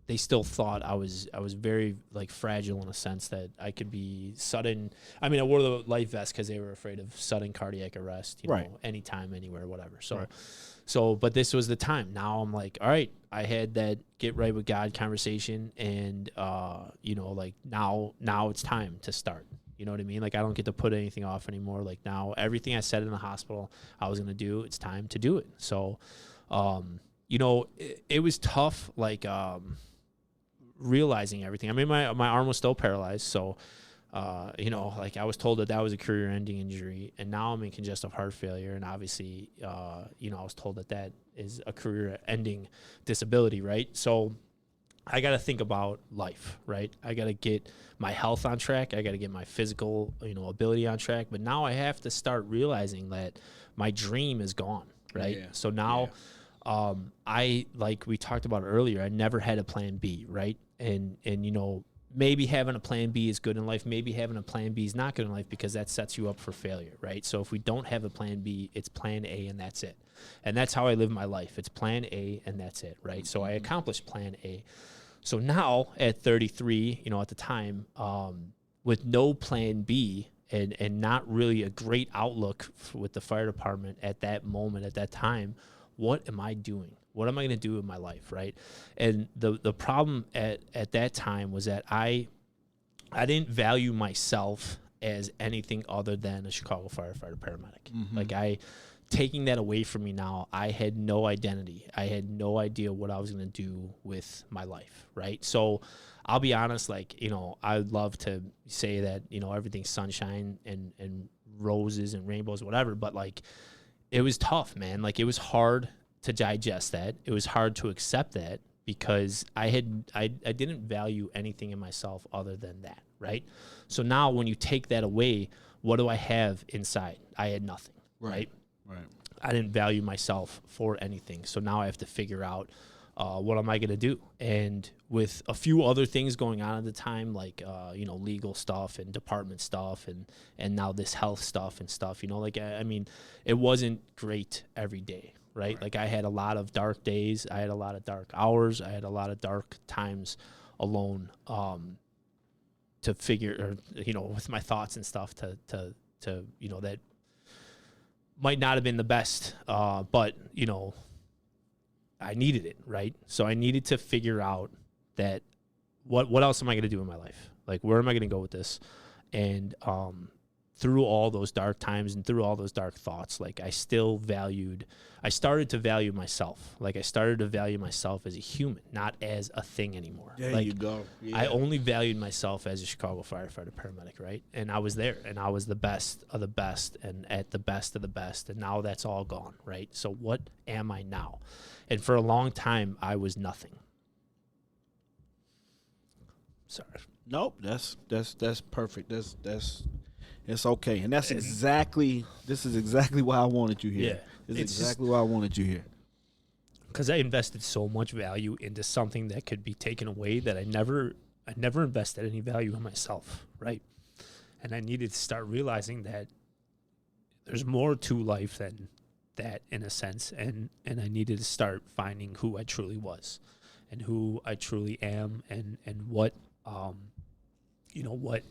they still thought I was very like fragile in a sense that I could be sudden. I mean, I wore the life vest because they were afraid of sudden cardiac arrest, anytime, anywhere, whatever. So, but this was the time. Now I'm like, all right, I had that get right with God conversation, and you know, like now it's time to start. You know what I mean? Like I don't get to put anything off anymore. Like now everything I said in the hospital I was gonna do, it's time to do it. So, you know, it was tough. Like realizing everything. I mean, my arm was still paralyzed, so. You know, like I was told that was a career-ending injury, and now I'm in congestive heart failure, and obviously, you know, I was told that is a career-ending disability, right? So I got to think about life, right? I got to get my health on track. I got to get my physical, you know, ability on track. But now I have to start realizing that my dream is gone, right? Yeah. So now, I like we talked about earlier. I never had a plan B, right? And you know. Maybe having a plan B is good in life. Maybe having a plan B is not good in life because that sets you up for failure, right? So if we don't have a plan B, it's plan A and that's it. And that's how I live my life. It's plan A and that's it, right? So I accomplished plan A. So now at 33, you know, at the time, with no plan B and not really a great outlook with the fire department at that moment, at that time, what am I doing? What am I going to do with my life, right? And the problem at that time was that I didn't value myself as anything other than a Chicago firefighter paramedic. Like taking that away from me now, I had no identity. I had no idea what I was going to do with my life, right? So I'll be honest, like, you know, I'd love to say that, you know, everything's sunshine and roses and rainbows, whatever, but like it was tough, man. Like it was hard to digest that. It was hard to accept that because I didn't value anything in myself other than that, right? So now when you take that away, what do I have inside? I had nothing, right? I didn't value myself for anything. So now I have to figure out what am I going to do? And with a few other things going on at the time, like, you know, legal stuff and department stuff and now this health stuff and stuff, you know, like, I mean, it wasn't great every day. Right? Like I had a lot of dark days. I had a lot of dark hours. I had a lot of dark times alone to figure, or, you know, with my thoughts and stuff to you know, that might not have been the best, but, you know, I needed it, right? So I needed to figure out that what else am I going to do in my life? Like, where am I going to go with this? And through all those dark times and through all those dark thoughts, like I started to value myself. Like I started to value myself as a human, not as a thing anymore. There like, you go. Yeah. I only valued myself as a Chicago firefighter paramedic, right? And I was there, and I was the best of the best and at the best of the best, and now that's all gone, right? So what am I now? And for a long time, I was nothing. Sorry. Nope, that's perfect. It's okay, and this is exactly why I wanted you here. Yeah, this is exactly why I wanted you here. Because I invested so much value into something that could be taken away that I never invested any value in myself, right? And I needed to start realizing that there's more to life than that, in a sense, and I needed to start finding who I truly was, and who I truly am, and what you know, what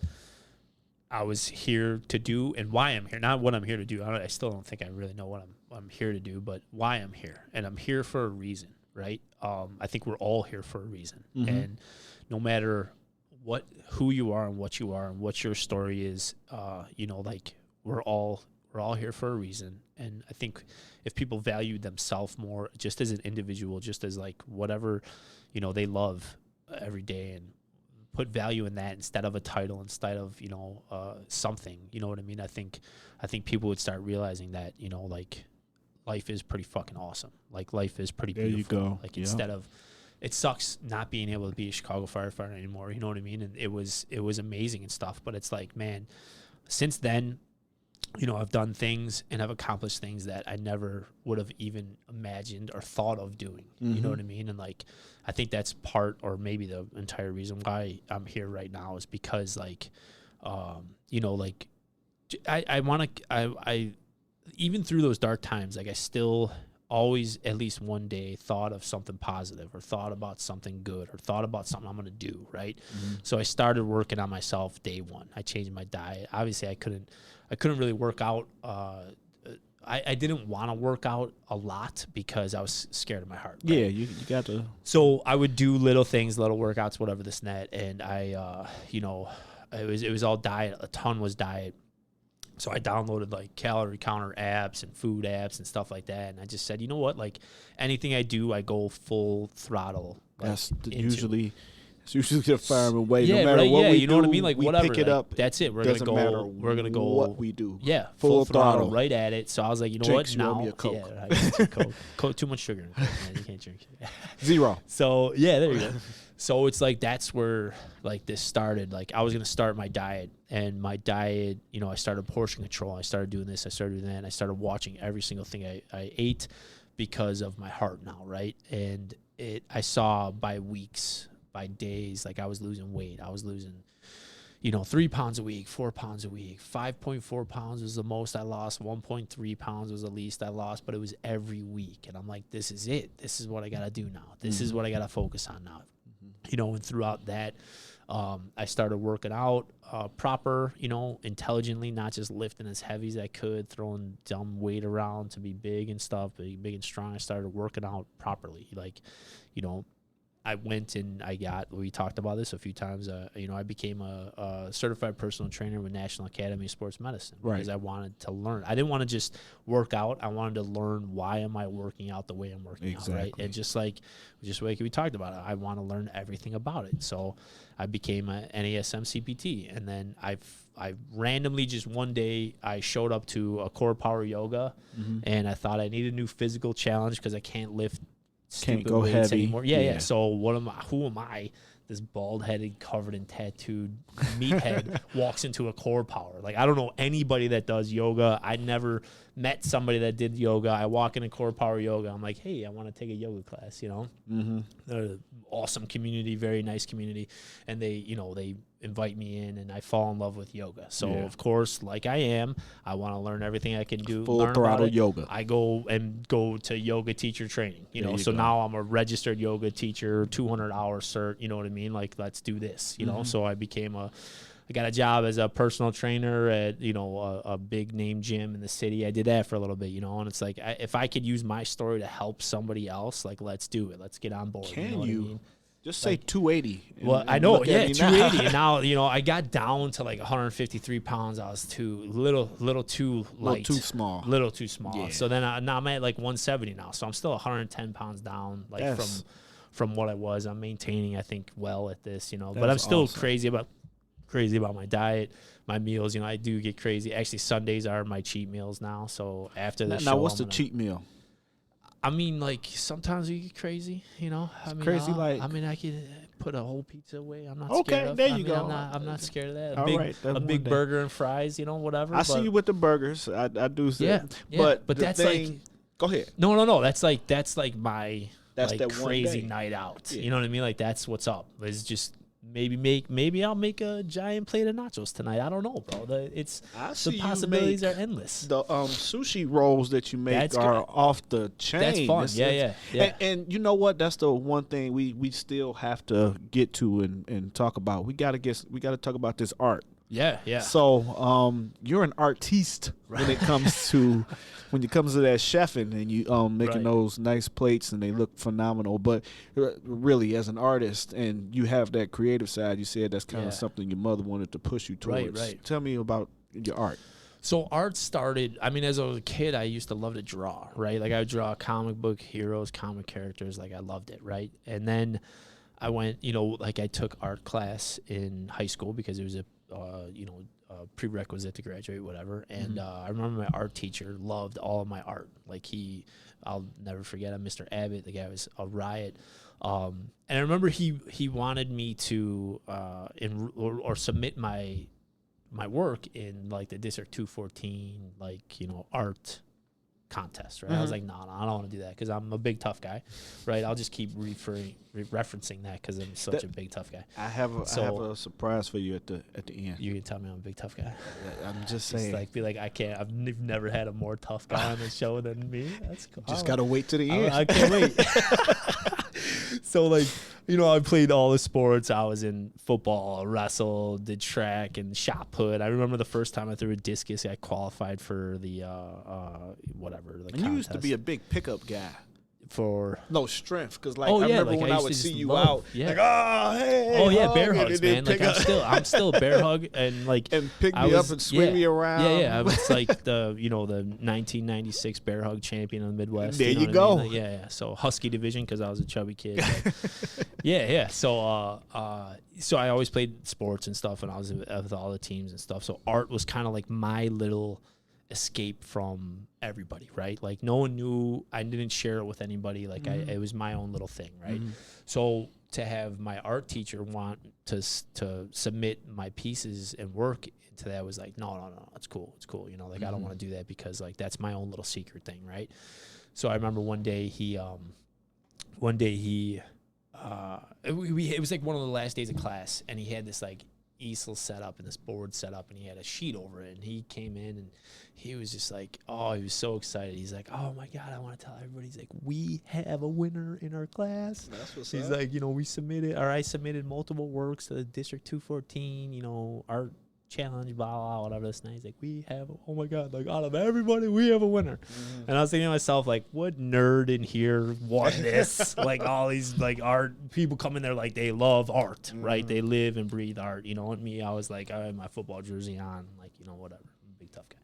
I was here to do and why I'm here. Not what I'm here to do. I still don't think I really know what I'm here to do, but why I'm here. And I'm here for a reason, right? I think we're all here for a reason. And no matter who you are and what your story is, you know, like we're all here for a reason. And I think if people value themselves more, just as an individual, just as like whatever, you know, they love every day, and put value in that instead of a title, instead of, you know, something, you know what I mean? I think people would start realizing that, you know, like life is pretty fucking awesome. Like life is pretty beautiful. There you go. Like instead of, it sucks not being able to be a Chicago firefighter anymore. You know what I mean? And it was amazing and stuff, but it's like, man, since then, you know, I've done things and I've accomplished things that I never would have even imagined or thought of doing. You know what I mean? And like, I think that's part, or maybe the entire reason why I'm here right now, is because like, you know, like I want to, even through those dark times, like I still always at least one day thought of something positive, or thought about something good, or thought about something I'm going to do. Right. So I started working on myself day one. I changed my diet. Obviously I couldn't really work out I didn't want to work out a lot because I was scared of my heart. Right? Yeah, you got to. So I would do little things, little workouts, whatever this and that, and I, it was all diet. A ton was diet. So I downloaded like calorie counter apps and food apps and stuff like that, and I just said, you know what, like anything I do, I go full throttle. Like, That's usually the fireman way. Yeah, no matter right, what we you know do, what I mean? Like we whatever. pick it like, up. That's it. We're gonna go what we do. Yeah, full throttle throttle. right at it. So I was like, you know Drinks, what? you owe Now, me a Coke. yeah, I got some Coke. Too much sugar in Coke, man. You can't drink it. 0. So yeah, there you go. So it's like that's where like this started. Like I was gonna start my diet, and my diet, I started portion control. I started doing this. I started doing that. And I started watching every single thing I ate because of my heart now, right? And I saw by weeks, by days, like I was losing weight. I was losing, 3 pounds a week, 4 pounds a week. 5.4 pounds was the most I lost. 1.3 pounds was the least I lost, but it was every week. And I'm like, this is it. This is what I got to do now. This is what I got to focus on now. And throughout that, I started working out proper, intelligently, not just lifting as heavy as I could, throwing dumb weight around to be big and stuff, big and strong. I started working out properly. Like, I went and we talked about this a few times, I became a certified personal trainer with National Academy of Sports Medicine. Right. Because I wanted to learn. I didn't want to just work out. I wanted to learn why am I working out the way I'm working out, right? And just like we talked about it, I want to learn everything about it. So I became a NASM CPT. And then I randomly just one day I showed up to a core power yoga and I thought I needed a new physical challenge because I can't lift Can't go heavy anymore. Yeah. So who am I? This bald-headed, covered in tattooed meathead walks into a core power. Like, I don't know anybody that does yoga. I never met somebody that did yoga. I walk into core power yoga. I'm like, hey, I want to take a yoga class, They're an awesome community, very nice community. And they invite me in, and I fall in love with yoga. So, of course, like I am, I want to learn everything I can do. Full throttle yoga. I go to yoga teacher training, So now I'm a registered yoga teacher, 200-hour cert, you know what I mean? Like, let's do this, So I got a job as a personal trainer at, a big name gym in the city. I did that for a little bit, and it's like, if I could use my story to help somebody else, like, let's do it. Let's get on board. Can you know what I mean? Just say 280. Well, I know, 280. And now, I got down to like 153 pounds. I was little too light. Little too small. Yeah. So then now I'm at like 170 now. So I'm still 110 pounds down, like from what I was. I'm maintaining, I think, well at this, but I'm still awesome. crazy about my diet, my meals. I do get crazy. Actually, Sundays are my cheat meals now. So after the show, now what's the cheat meal? I mean, like, sometimes you get crazy, crazy, I could put a whole pizza away. I'm not scared of. Okay, there you go. I'm not scared of that. A big burger and fries, whatever. I see you with the burgers. I do see. Yeah. But that's like, go ahead. No. That's like my that crazy night out. Yeah. You know what I mean? Like, that's what's up. It's just maybe I'll make a giant plate of nachos tonight. I don't know, bro. The possibilities are endless. The sushi rolls that you make are off the chain. That's fun. Yeah. And you know what? That's the one thing we still have to get to and talk about. We gotta talk about this art. Yeah. So you're an artiste when it comes to that chefing and you making those nice plates and they look phenomenal. But really, as an artist, and you have that creative side, you said that's kind of something your mother wanted to push you towards. Right. Tell me about your art. So art started, as I was a kid, I used to love to draw, right? Like, I would draw comic book heroes, comic characters. Like, I loved it, right? And then I went, I took art class in high school because it was a prerequisite to graduate, whatever. And I remember my art teacher loved all of my art. Like, I'll never forget him, Mr. Abbott. The guy was a riot. And I remember he wanted me to or submit my work in like the District 214 art contest, right? I was like, no, I don't want to do that because I'm a big tough guy, right? I'll just keep referencing that because I'm such a big tough guy. I have a surprise for you at the end. You can tell me I'm a big tough guy. I'm just saying. Be like, I can't. I've never had a more tough guy on the show than me. That's cool. Just gotta wait to the end. I can't wait. So, like, you know, I played all the sports. I was in football, wrestled, did track, and shot put. I remember the first time I threw a discus, I qualified for the whatever. The and you used to be a big pickup guy. For no strength, because like I remember like, when I would see you out, yeah. like bear hugs, man. Like I'm still a bear hug, and like and pick me up and swing me around. Yeah. I was like the 1996 bear hug champion of the Midwest. There you go. I mean? Like, yeah. So Husky division because I was a chubby kid. Yeah. So so I always played sports and stuff, and I was with all the teams and stuff. So art was kind of like my little escape from everybody, right? Like no one knew. I didn't share it with anybody. Like it was my own little thing, right? So to have my art teacher want to submit my pieces and work into that was like, no, it's cool. You know, like I don't want to do that because like that's my own little secret thing, right? So I remember one day he it was like one of the last days of class, and he had this like easel set up and this board set up, and he had a sheet over it, and he came in and he was just like, oh, he was so excited. He's like, oh my God, I want to tell everybody. He's like, we have a winner in our class. That's what's He's up. like, you know, I submitted multiple works to the District 214, you know, art challenge, blah, blah, whatever this night. He's like, we have, oh my God, like out of everybody, we have a winner. And I was thinking to myself, like, what nerd in here won this? Like all these like art people come in there like they love art, right? They live and breathe art, you know. And me, I was like, I had my football jersey on, like, you know, whatever. I'm a big tough guy.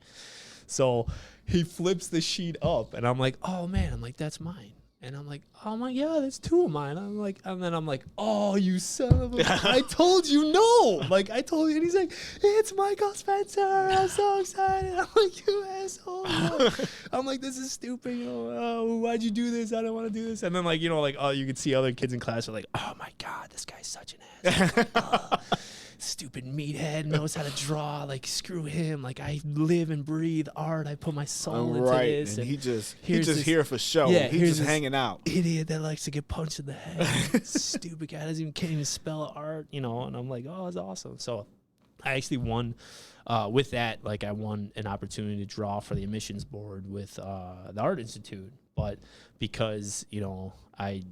So he flips the sheet up, and I'm like, oh man, I'm like, that's mine. And I'm like, oh my God, that's two of mine. I'm like, and then I'm like, oh, you son of a, I told you no. Like, I told you. And he's like, it's Michael Spencer. I'm so excited. I'm like, you asshole. I'm like, this is stupid. You know, why'd you do this? I don't want to do this. And then, like, you know, like, oh, you could see other kids in class are like, oh my God, this guy's such an ass. Like, oh, stupid meathead knows how to draw. Like, screw him. Like, I live and breathe art. I put my soul into this. And he just here for show. Yeah, he's just hanging out. Idiot that likes to get punched in the head. Stupid guy can't even spell art, you know. And I'm like, oh, that's awesome. So I actually won with that. Like, I won an opportunity to draw for the admissions board with the Art Institute. But because, you know, I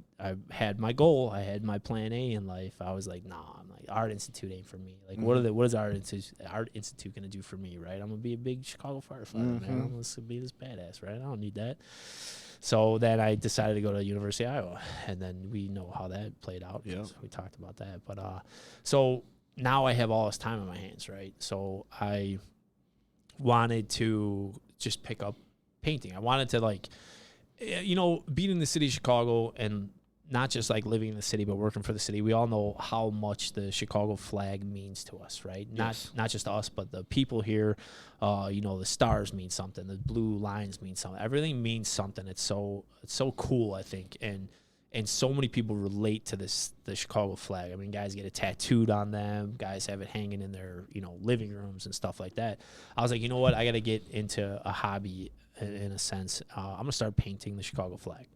had my goal, I had my plan A in life, I was like, nah, I'm like, Art Institute ain't for me. Like, what is Art Institute gonna do for me, right? I'm gonna be a big Chicago firefighter, man. I'm gonna be this badass, right? I don't need that. So then I decided to go to University of Iowa, and then we know how that played out. Yeah, we talked about that. But so now I have all this time in my hands, right? So I wanted to just pick up painting. I wanted to, like, you know, being in the city of Chicago and not just like living in the city, but working for the city, we all know how much the Chicago flag means to us, right? Yes. Not just us, but the people here. You know, the stars mean something. The blue lines mean something. Everything means something. It's so cool, I think, and so many people relate to the Chicago flag. I mean, guys get it tattooed on them. Guys have it hanging in their, you know, living rooms and stuff like that. I was like, you know what? I got to get into a hobby in a sense. I'm going to start painting the Chicago flag.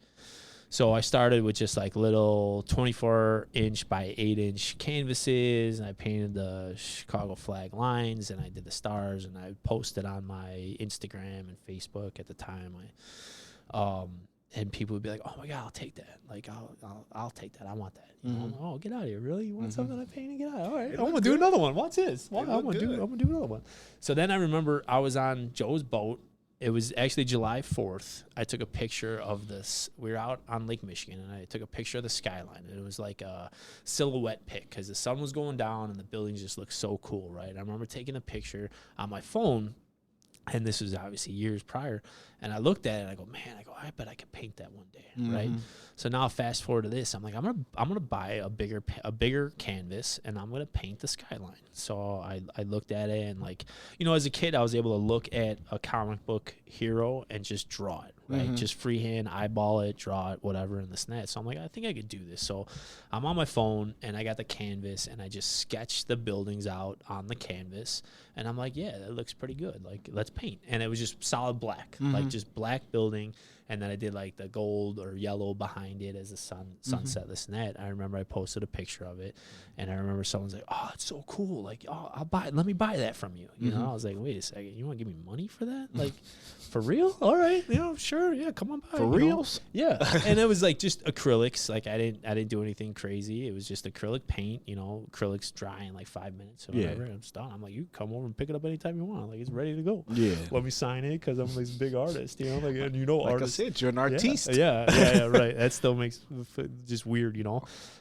So I started with just like little 24-inch by 8-inch canvases, and I painted the Chicago flag lines, and I did the stars, and I posted on my Instagram and Facebook at the time. And people would be like, "Oh my God, I'll take that! Like, I'll take that. I want that." You know? Oh, get out of here! Really? You want something I painted? Get out! All right, I'm gonna do another one. Watch this. I'm gonna do another one. So then I remember I was on Joe's boat. It was actually July 4th. I took a picture of this. We were out on Lake Michigan, and I took a picture of the skyline. And it was like a silhouette pic because the sun was going down and the buildings just looked so cool, right? I remember taking a picture on my phone, and this was obviously years prior. And I looked at it, and I go, man, I bet I could paint that one day, right? So now fast forward to this, I'm like, I'm gonna buy a bigger canvas, and I'm gonna paint the skyline. So I looked at it, and, like, you know, as a kid, I was able to look at a comic book hero and just draw it, right? Just freehand, eyeball it, draw it, whatever, and this and that. So I'm like, I think I could do this. So I'm on my phone, and I got the canvas, and I just sketched the buildings out on the canvas, and I'm like, yeah, that looks pretty good. Like, let's paint. And it was just solid black, like just black building. And then I did like the gold or yellow behind it as the sunset, this and that. I remember I posted a picture of it, and I remember someone's like, "Oh, it's so cool! Like, oh, let me buy that from you." You know, I was like, "Wait a second, you want to give me money for that? Like, for real? All right, you know, sure, yeah, come on by. For reals? Yeah. And it was like just acrylics. Like I didn't do anything crazy. It was just acrylic paint, acrylics dry in like 5 minutes or whatever. And I'm just done. I'm like, you come over and pick it up anytime you want. Like it's ready to go. Yeah. Let me sign it because I'm this big artist, like, and Like artists. I said, you're an artiste. Yeah, right. That still makes just weird,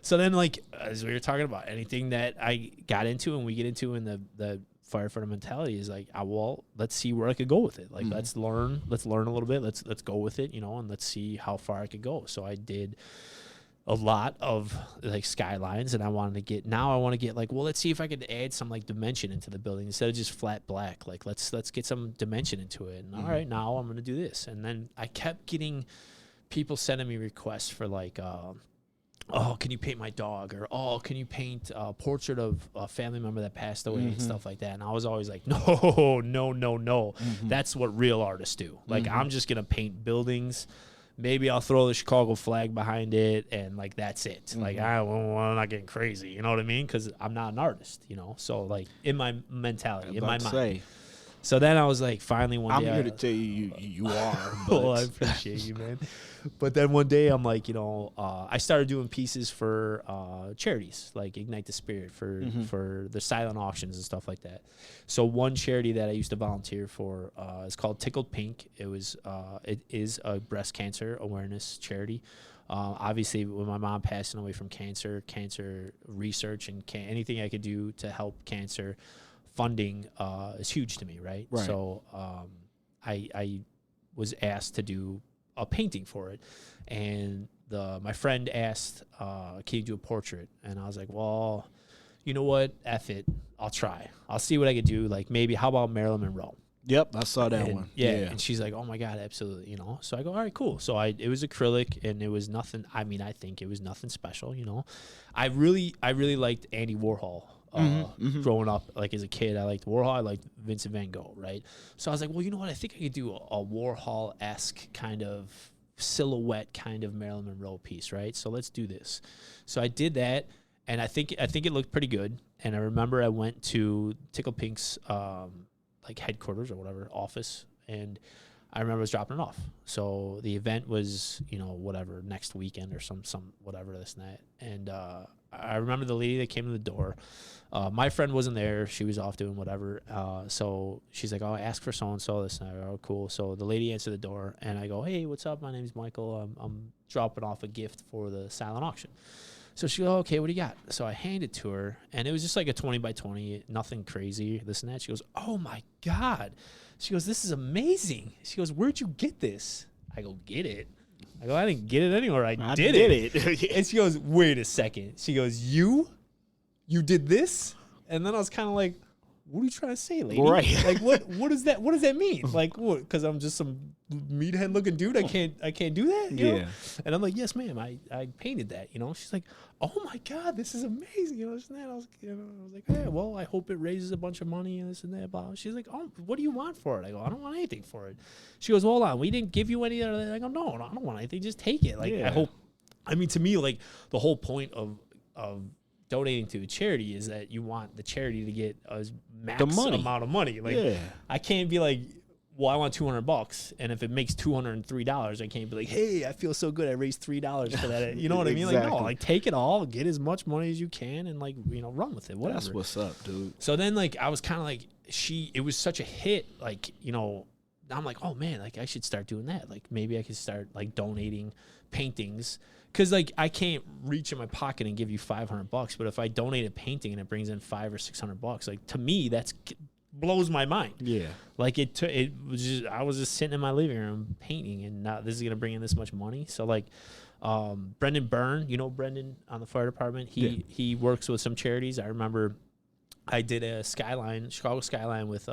So then, like, as we were talking about, anything that I got into and we get into in the firefighter mentality is like, well, let's see where I could go with it. Like, let's learn a little bit. Let's go with it, and let's see how far I could go. So I did a lot of like skylines, and I want to get like, well, let's see if I could add some like dimension into the building instead of just flat black. Like let's get some dimension into it. And all right, now I'm going to do this. And then I kept getting people sending me requests for like, oh, can you paint my dog? Or, oh, can you paint a portrait of a family member that passed away and stuff like that? And I was always like, no. That's what real artists do. Like, I'm just going to paint buildings. Maybe I'll throw the Chicago flag behind it, and, like, that's it. Like, I'm not getting crazy. You know what I mean? Because I'm not an artist, So, like, in my mentality, in my mind. So then I was like, finally one day. I'm here to tell you are. But well, I appreciate you, man. But then one day I'm like, I started doing pieces for charities, like Ignite the Spirit for the silent auctions and stuff like that. So one charity that I used to volunteer for is called Tickled Pink. It is a breast cancer awareness charity. Obviously, with my mom passing away from cancer research and anything I could do to help cancer funding is huge to me, right? So I was asked to do a painting for it, and my friend asked, can you do a portrait? And I was like, well, you know what, F it, I'll try. I'll see what I could do. Like, maybe how about Marilyn Monroe? Yep, I saw that one. Yeah, and she's like, oh my God, absolutely, So I go, all right, cool. So it was acrylic, and it was nothing. I mean, I think it was nothing special, I really liked Andy Warhol. Growing up, like as a kid, I liked Warhol. I liked Vincent Van Gogh, right? So I was like, well, you know what? I think I could do a Warhol-esque kind of silhouette kind of Marilyn Monroe piece, right? So let's do this. So I did that, and I think it looked pretty good. And I remember I went to Tickle Pink's like headquarters or whatever office, and I remember I was dropping it off. So the event was, whatever, next weekend or some whatever, this and that. And I remember the lady that came to the door. My friend wasn't there. She was off doing whatever. So she's like, oh, ask for so-and-so, this and that. Oh, cool. So the lady answered the door, and I go, hey, what's up? My name's Michael. I'm dropping off a gift for the silent auction. So she goes, okay, what do you got? So I hand it to her, and it was just like a 20 by 20, nothing crazy, this and that. She goes, oh, my God. She goes, this is amazing. She goes, where'd you get this? I go, get it? I go, I didn't get it anywhere. I did it. And she goes, wait a second. She goes, you did this? And then I was kind of like, what are you trying to say, lady? Right. Like, what does that mean? Like, what? Because I'm just some meathead looking dude. I can't do that. You know? And I'm like, yes, ma'am. I painted that. She's like, oh my God, this is amazing. This and that. I was like, yeah. Well, I hope it raises a bunch of money and this and that. Blah. She's like, oh, what do you want for it? I go, I don't want anything for it. She goes, well, hold on, we didn't give you any. I go, no, I don't want anything. Just take it. Like, I hope. I mean, to me, like the whole point of donating to a charity is that you want the charity to get a max amount of money. Like, I can't be like, well, I want $200, and if it makes $203, I can't be like, hey, I feel so good, I raised $3 for that. You know what I mean? Like, no, like take it all, get as much money as you can, and like, run with it. Whatever. That's what's up, dude. So then, like, I was kind of like, it was such a hit, like, I'm like, oh man, like I should start doing that. Like maybe I could start like donating paintings. Cause like I can't reach in my pocket and give you $500, but if I donate a painting and it brings in $500 or $600, like to me that's blows my mind. Yeah, like it was just, I was just sitting in my living room painting, and now this is gonna bring in this much money. So like, Brendan Byrne, Brendan on the fire department, he works with some charities. I remember I did a Chicago skyline with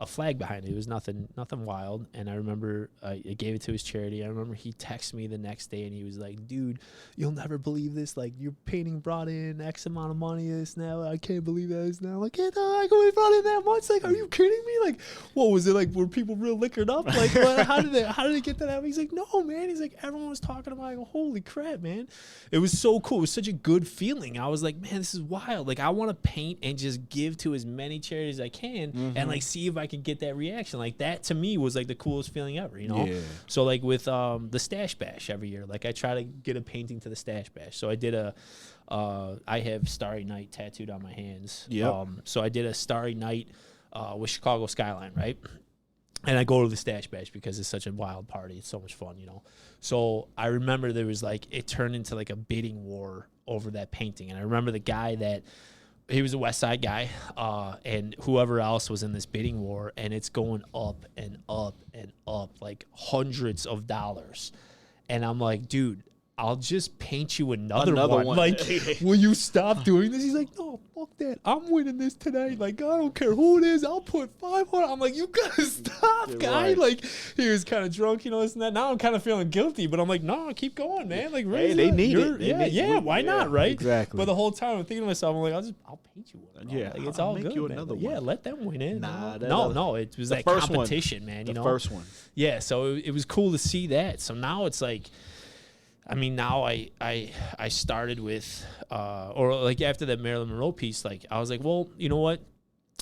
a flag behind it. It was nothing wild. And I remember I gave it to his charity. I remember he texted me the next day and he was like, dude, you'll never believe this. Like, your painting brought in X amount of money. This now. I can't believe that. It's now. Like, yeah, I only brought in that much. Like, are you kidding me? Like, what was it? Like, were people real liquored up? Like, how did they get that out? He's like, no, man. He's like, everyone was talking about it. I go, holy crap, man. It was so cool. It was such a good feeling. I was like, man, this is wild. Like, I want to paint and just give to as many charities as I can and like see if I could get that reaction. Like that to me was like the coolest feeling ever, you know? Yeah. So like with the Stash Bash every year, like I try to get a painting to the Stash Bash. So I did I have Starry Night tattooed on my hands. Yep. So I did a Starry Night with Chicago skyline, right? And I go to the Stash Bash because it's such a wild party. It's so much fun, you know? So I remember there was like, it turned into like a bidding war over that painting. And I remember the guy that, he was a West Side guy, and whoever else was in this bidding war, and it's going up and up and up, like hundreds of dollars. And I'm like, dude, I'll just paint you another one. Like, will you stop doing this? He's like, no, fuck that. I'm winning this today. Like, I don't care who it is. I'll put 500. I'm like, you gotta stop, guy. Right. Like, he was kind of drunk, you know, this and that. Now I'm kind of feeling guilty, but I'm like, no, keep going, man. Like, hey, they need it. Why not, right? Exactly. But the whole time I'm thinking to myself, I'm like, I'll paint you one. Yeah, Like, it's I'll all make good, you man. another Like, one. yeah, let them win it. Nah, no, it was that competition, man. You know, the first one. Yeah, so it was cool to see that. So now it's like, I mean, now I started with, or like after that Marilyn Monroe piece, like I was like, well, you know what?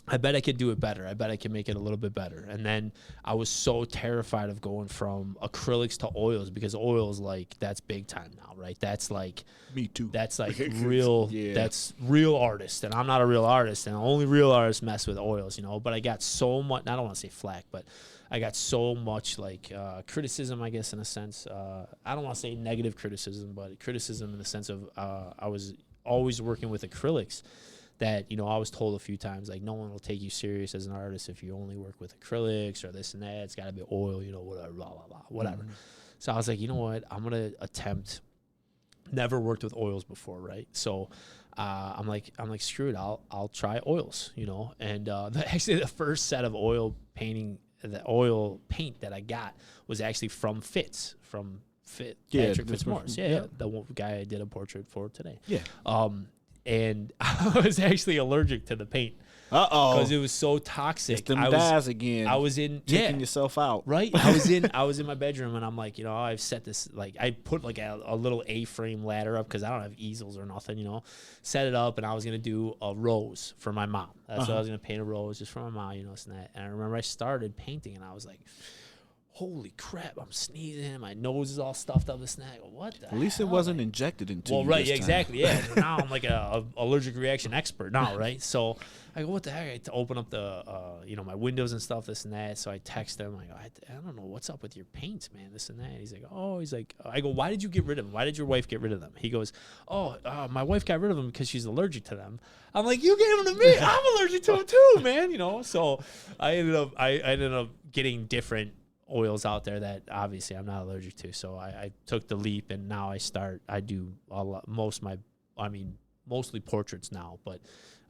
I bet I could do it better. I bet I could make it a little bit better. And then I was so terrified of going from acrylics to oils because oils, like, that's big time now, right? That's like, me too. That's like real, yeah. That's real artist. And I'm not a real artist, and only real artists mess with oils, you know? But I got so much, I don't want to say flack, but I got so much like criticism, I guess, in a sense. I don't want to say negative criticism, but criticism in the sense of I was always working with acrylics that, you know, I was told a few times, like, no one will take you serious as an artist if you only work with acrylics or this and that. It's got to be oil, you know, whatever, blah, blah, blah, whatever. Mm-hmm. So I was like, you know what? I'm going to attempt. Never worked with oils before, right? So I'm like, screw it. I'll try oils, you know. And actually the first set of oil paint that I got was actually from Patrick Fitzmaurice. Yeah, the one guy I did a portrait for today. Yeah. And I was actually allergic to the paint. Because it was so toxic. It's them dyes again. I was in taking yourself out. Right. I was in my bedroom and I'm like, you know, I've set this, like, I put like a little A-frame ladder up because I don't have easels or nothing, you know. Set it up and I was gonna do a rose for my mom. That's what I was gonna paint, a rose just for my mom, you know, this and that. And I remember I started painting and I was like, holy crap, I'm sneezing, my nose is all stuffed up, this and that. I go, what the At least hell? it wasn't injected into you. Well, right, this yeah, time. exactly, yeah. Now I'm like a allergic reaction expert now, right? So I go, what the heck? I had to open up the, you know, my windows and stuff, this and that. So I text him. I go, I don't know what's up with your paints, man, this and that. And he's like, I go, why did you get rid of them? Why did your wife get rid of them? He goes, my wife got rid of them because she's allergic to them. I'm like, you gave them to me. I'm allergic to them too, man. You know. So I ended up getting different oils out there that obviously I'm not allergic to. So I took the leap and now I do a lot, mostly portraits now, but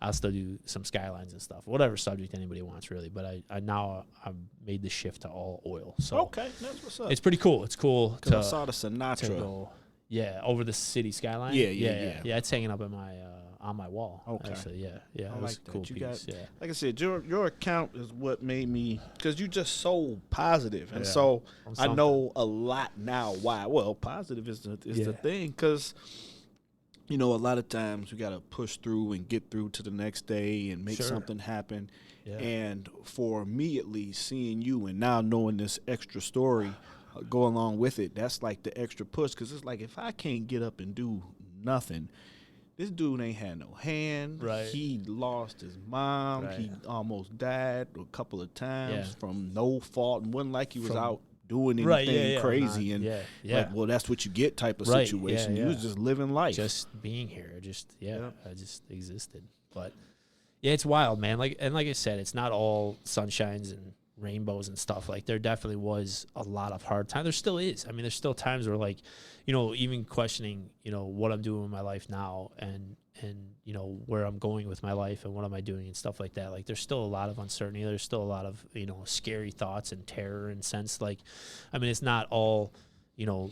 I'll still do some skylines and stuff, whatever subject anybody wants really. But I now I've made the shift to all oil. So okay, that's what's up. It's pretty cool. It's cool to, I saw the Sinatra. go, over the city skyline. Yeah. It's hanging up in my on my wall. Okay. Actually, yeah. I It was like a cool that. piece. Like I said, your account is what made me, because you just so positive, and Yeah. so I know a lot now why. Well, positive is the thing, because you know a lot of times we got to push through and get through to the next day and make something happen. Yeah. And for me at least, seeing you and now knowing this extra story go along with it, that's like the extra push, because it's like if I can't get up and do nothing. This dude ain't had no hand. Right. He lost his mom. Right. He almost died a couple of times from no fault. And wasn't like he was out doing anything crazy. Like, well, that's what you get type of situation. He was just living life. Just being here. I just existed. But, yeah, it's wild, man. Like I said, it's not all sunshines and rainbows and stuff. Like, there definitely was a lot of hard time. There still is. I mean, there's still times where, like, you know, even questioning, you know, what I'm doing with my life now and you know, where I'm going with my life and what am I doing and stuff like that. Like, there's still a lot of uncertainty. There's still a lot of, you know, scary thoughts and terror and sense. Like, I mean, it's not all, you know,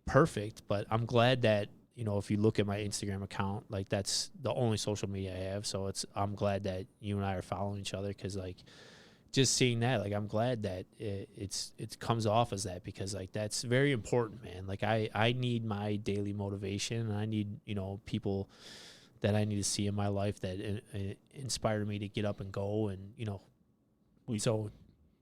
perfect, but I'm glad that, you know, if you look at my Instagram account, like, that's the only social media I have. So I'm glad that you and I are following each other, because, like, just seeing that, like, I'm glad that it comes off as that, because, like, that's very important, man. Like, I need my daily motivation, and I need, you know, people that I need to see in my life that inspire me to get up and go and, you know, So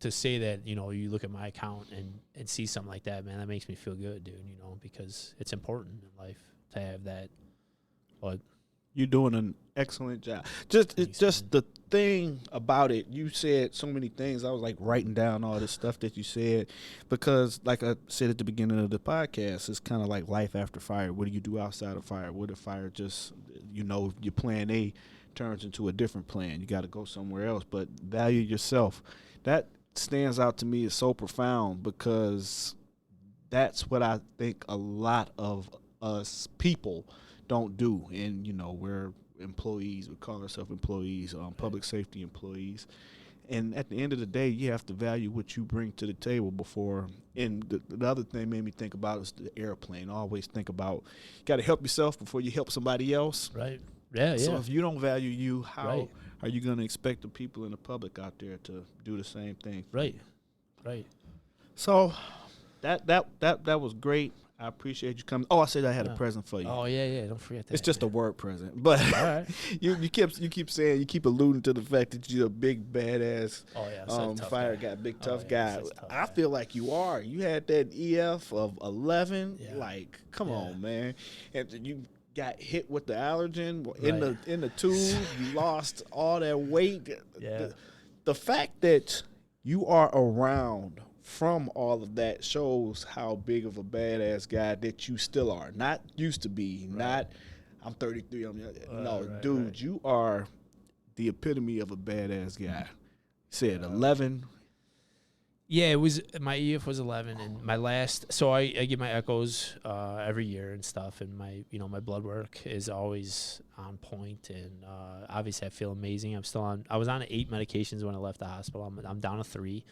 to say that, you know, you look at my account and see something like that, man, that makes me feel good, dude, you know, because it's important in life to have that. But you're doing an excellent job. Just the thing about it, you said so many things. I was like writing down all this stuff that you said because, like I said at the beginning of the podcast, it's kind of like life after fire. What do you do outside of fire? What if fire just, you know, your plan A turns into a different plan? You got to go somewhere else. But value yourself. That stands out to me as so profound because that's what I think a lot of us people don't do. And, you know, we're employees. We call ourselves employees, public safety employees. And at the end of the day, you have to value what you bring to the table before. And the other thing made me think about is the airplane. I always think about you got to help yourself before you help somebody else. Right. Yeah, So if you don't value you, how Right. are you going to expect the people in the public out there to do the same thing? Right. Right. So that was great. I appreciate you coming. Oh, I said I had a present for you. Oh, yeah. Don't forget that. It's just a word present, but All right. you keep alluding to the fact that you're a big badass. Oh, yeah. So fire guy, big tough guy. so tough I guy. feel like you are. You had that EF of 11. Yeah. Like, come Yeah. on, man. And you got hit with the allergen Right. in the tube. You lost all that weight. Yeah. The fact that you are around from all of that shows how big of a badass guy that you still are. Not used to be. Right. Not I'm 33. No, right, dude, right. you are the epitome of a badass guy. Said 11. Yeah, it was my EF was 11, and my last. So I get my echoes every year and stuff, and my my blood work is always on point, and obviously I feel amazing. I was on 8 medications when I left the hospital. I'm down to 3.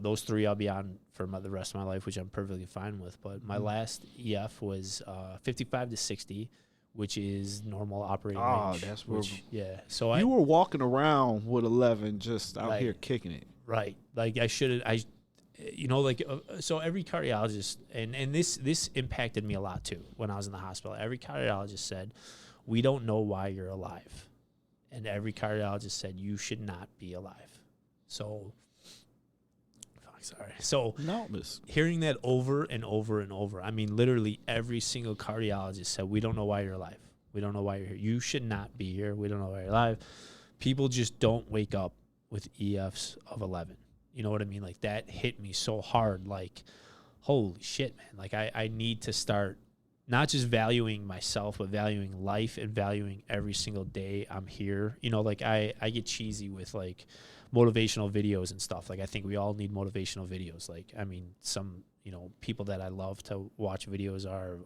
Those 3 I'll be on for the rest of my life, which I'm perfectly fine with. But my last EF was 55 to 60, which is normal operating range. That's where yeah. So you were walking around with 11, just out Right. here kicking it. Right. Like so every cardiologist, and this impacted me a lot too when I was in the hospital. Every cardiologist said, we don't know why you're alive. And every cardiologist said, you should not be alive. So, sorry. So No, miss. hearing that over and over and over, I mean, literally every single cardiologist said, we don't know why you're alive. We don't know why you're here. You should not be here. We don't know why you're alive. People just don't wake up with EFs of 11. You know what I mean? Like, that hit me so hard. Like, holy shit, man. Like, I need to start not just valuing myself, but valuing life and valuing every single day I'm here. You know, like, I get cheesy with, like, motivational videos and stuff. Like, I think we all need motivational videos. Like, I mean, some, people that I love to watch videos are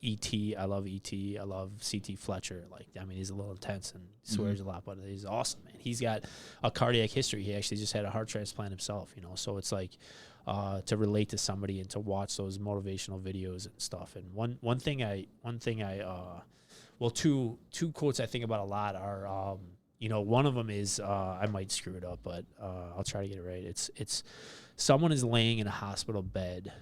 E.T. I love E.T. I love C.T. Fletcher. Like, I mean, he's a little intense and swears a lot, but he's awesome, man. He's got a cardiac history. He actually just had a heart transplant himself, so it's like to relate to somebody and to watch those motivational videos and stuff. And one thing I two quotes I think about a lot are one of them is I might screw it up, but I'll try to get it right. It's someone is laying in a hospital bed,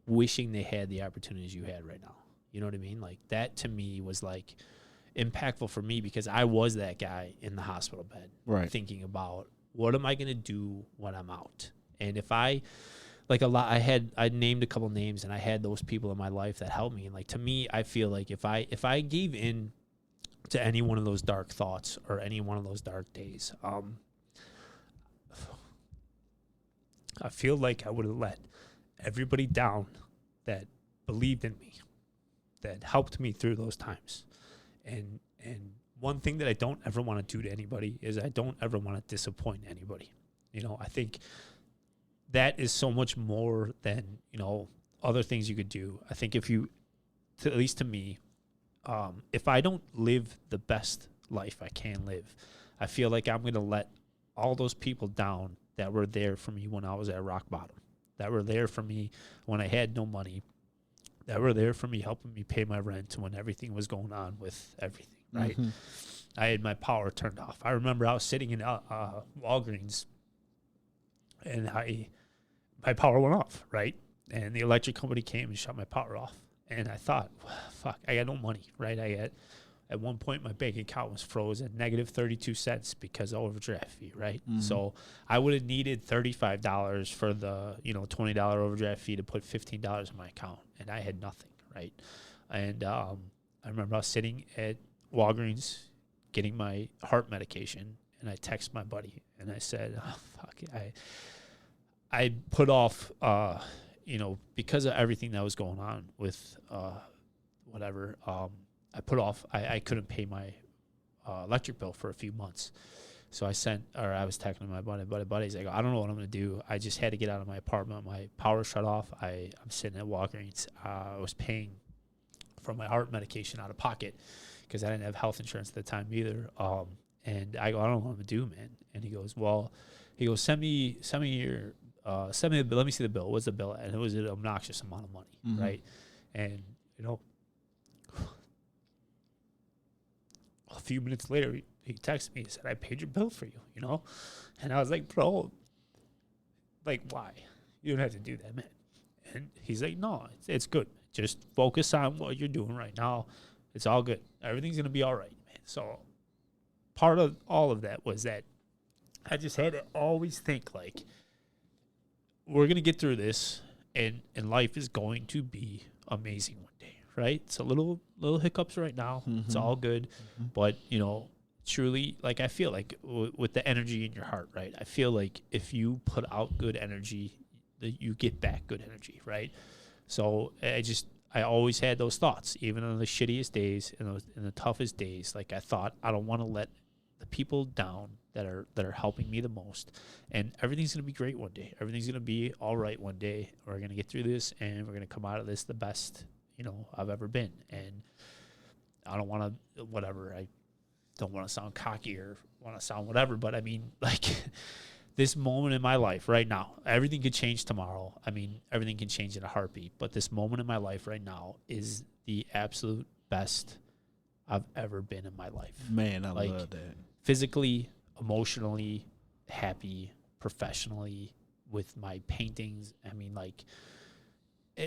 wishing they had the opportunities you had right now. You know what I mean? Like, that to me was like impactful for me because I was that guy in the hospital bed, Right. thinking about what am I going to do when I'm out? And if I I named a couple names and I had those people in my life that helped me. And like, to me, I feel like if I gave in to any one of those dark thoughts or any one of those dark days, I feel like I would have let everybody down that believed in me, that helped me through those times. And one thing that I don't ever want to do to anybody is I don't ever want to disappoint anybody. I think that is so much more than, other things you could do. I think if you, at least to me, if I don't live the best life I can live, I feel like I'm going to let all those people down that were there for me when I was at rock bottom, that were there for me when I had no money, that were there for me helping me pay my rent when everything was going on with everything, right? Mm-hmm. I had my power turned off. I remember I was sitting in Walgreens and my power went off, right? And the electric company came and shut my power off. And I thought, fuck, I got no money, right? I got At one point, my bank account was froze at negative 32 cents because of overdraft fee, right? So I would have needed $35 for the, $20 overdraft fee to put $15 in my account, and I had nothing, right? And I remember I was sitting at Walgreens getting my heart medication, and I text my buddy, and I said, oh, fuck, I put off, because of everything that was going on with whatever, I couldn't pay my electric bill for a few months. So I was texting my buddies. I go, I don't know what I'm going to do. I just had to get out of my apartment. My power shut off. I'm sitting at Walgreens. I was paying for my heart medication out of pocket because I didn't have health insurance at the time either. And I go, I don't know what I'm going to do, man. And he goes, send me your, the bill. Let me see the bill. What's the bill? And it was an obnoxious amount of money, right? And, a few minutes later, he texted me and said, I paid your bill for you, And I was like, bro, like, why? You don't have to do that, man. And he's like, no, it's good. Just focus on what you're doing right now. It's all good. Everything's going to be all right, man. So part of all of that was that I just had to always think, like, we're going to get through this, and life is going to be amazing one day, right? It's a little hiccups right now. It's all good. But, truly, like, I feel like with the energy in your heart, right? I feel like if you put out good energy, that you get back good energy, right? So I always had those thoughts, even on the shittiest days and in the toughest days. Like, I thought, I don't want to let the people down that are helping me the most, and everything's going to be great one day. Everything's going to be all right one day. We're going to get through this, and we're going to come out of this the best, I've ever been. And I don't want to, whatever, I don't want to sound cocky or want to sound whatever, but I mean, like, this moment in my life right now, everything could change tomorrow. I mean, everything can change in a heartbeat, but this moment in my life right now is the absolute best I've ever been in my life. Man, I love that. Physically, emotionally, happy, professionally, with my paintings. I mean, like,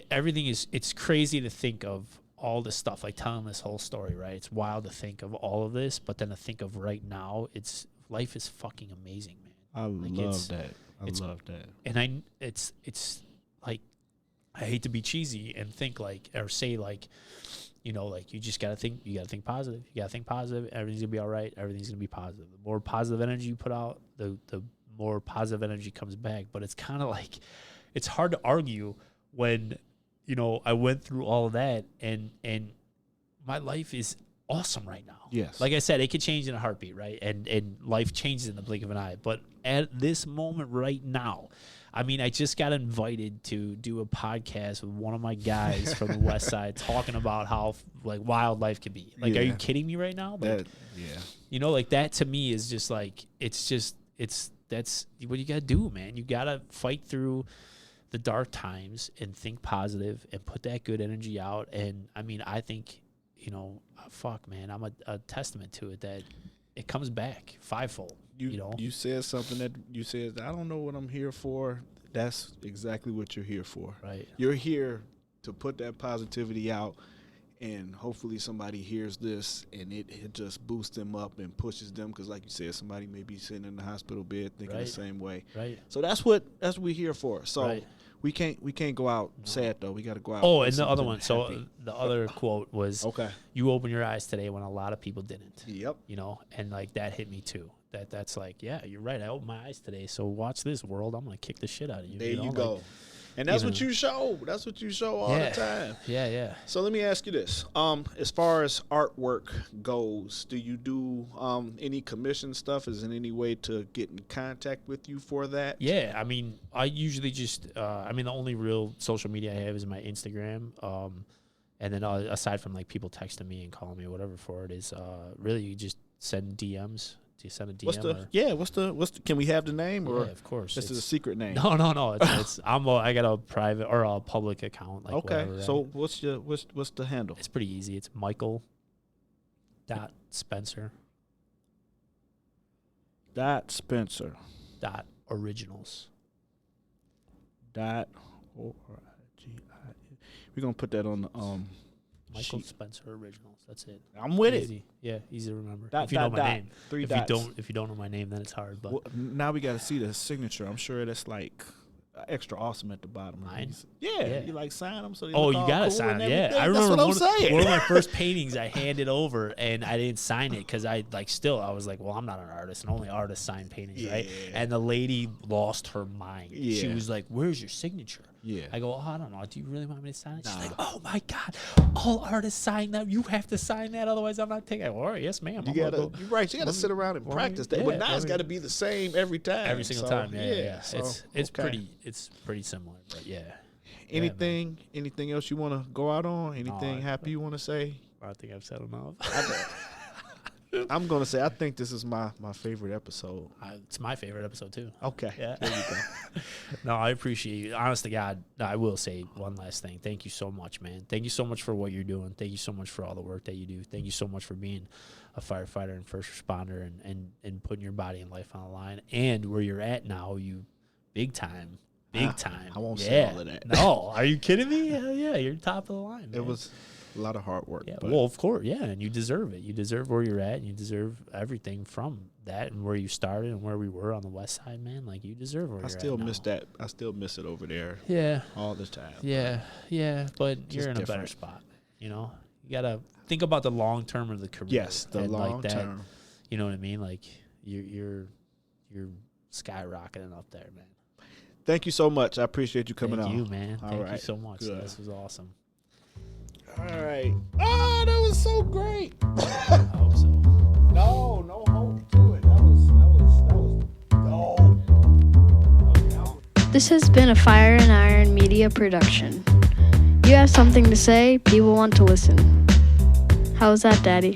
everything it's crazy to think of all this stuff, like telling this whole story, right? It's wild to think of all of this, but then to think of right now, life is fucking amazing, man. I love that. And it's like, I hate to be cheesy and think like, or say like, like, you just gotta think positive. You gotta think positive. Everything's gonna be all right. Everything's gonna be positive. The more positive energy you put out, the more positive energy comes back. But it's kind of like, it's hard to argue when, I went through all of that and my life is awesome right now. Yes. Like I said, it could change in a heartbeat, right? And life changes in the blink of an eye. But at this moment right now, I mean, I just got invited to do a podcast with one of my guys from the West Side talking about how, like, wild life can be. Like, Are you kidding me right now? Like, like, that to me is just like, that's what you got to do, man. You got to fight through the dark times and think positive and put that good energy out. And I mean, I think, fuck, man, I'm a testament to it that it comes back fivefold. You said something that you said, I don't know what I'm here for. That's exactly what you're here for. Right. You're here to put that positivity out, and hopefully somebody hears this and it just boosts them up and pushes them, because like you said, somebody may be sitting in the hospital bed thinking the same way. Right. So that's what we're here for. So we can't go out sad though. We got to go out. Oh, and the other one. Happy. So the other quote was, okay, you open your eyes today when a lot of people didn't. Yep. And like, that hit me too. That's like, yeah, you're right. I opened my eyes today. So watch this, world. I'm going to kick the shit out of you. There you go. Like, and that's what you show. That's what you show all the time. Yeah. So let me ask you this. As far as artwork goes, do you do any commission stuff? Is there any way to get in contact with you for that? Yeah. I mean, I usually just, the only real social media I have is my Instagram. And then aside from like people texting me and calling me or whatever for it is, really you just send DMs. Do you send a DM? What's the can we have the name? Or yeah, of course. This is a secret name. No. It's I got a private or a public account. Like, okay. Whatever, so what's the handle? It's pretty easy. It's Michael.Spencer. Spencer. Originals. We're gonna put that on the Michael Spencer Originals. That's it. I'm with it. Easy. Yeah, easy to remember. Dot, if you know dot, my dot. name. 3 if dots. you don't know my name, then it's hard. But Well, now we got to see the signature. I'm sure that's like extra awesome at the bottom. Mine? Yeah, you like sign them so they oh, look you all gotta cool sign and it. Yeah, everything? I remember That's what I'm saying. one of my first paintings. I handed over and I didn't sign it because I was like, well, I'm not an artist, and only artists sign paintings, right? And the lady lost her mind. She Yeah. was like, "Where's your signature?" Yeah. I go, "Oh, I don't know. Do you really want me to sign it?" She's like, "Oh my God, all artists sign that. You have to sign that, otherwise I'm not taking it." All right, yes, ma'am. You gotta, you're right. You gotta sit around and practice that. But now it's got to be the same every time. Every single So, time. Yeah. So, It's okay. pretty similar, but yeah. Anything else you want to go out on? Anything No, happy you want to say? I think I've said enough. I'm gonna say I think this is my favorite episode. It's my favorite episode too. Okay. Yeah. There you go. No, I appreciate you. Honest to God, I will say one last thing. Thank you so much, man. Thank you so much for what you're doing. Thank you so much for all the work that you do. Thank you so much for being a firefighter and first responder and putting your body and life on the line. And where you're at now, you big time. I won't say all of that. No, are you kidding me? Hell yeah, you're top of the line, man. It was a lot of hard work. Yeah, but well, of course, yeah, and you deserve it. You deserve where you're at, and you deserve everything from that and where you started and where we were on the west side, man. Like, you deserve where I you're still at miss now. that. I still miss it over there. Yeah, All the time. yeah, but you're in a better different. spot. You know, you gotta think about the long term of the career. Yes, the and long like that, term. You know what I mean? Like, you're skyrocketing up there, man. Thank you so much. I appreciate you coming Thank on. you, man. All Thank you right. so much. Good. This was awesome. All right. Oh, that was so great. I hope so. No hope to it. That was dope. This has been a Fire and Iron Media production. You have something to say, people want to listen. How's that, Daddy?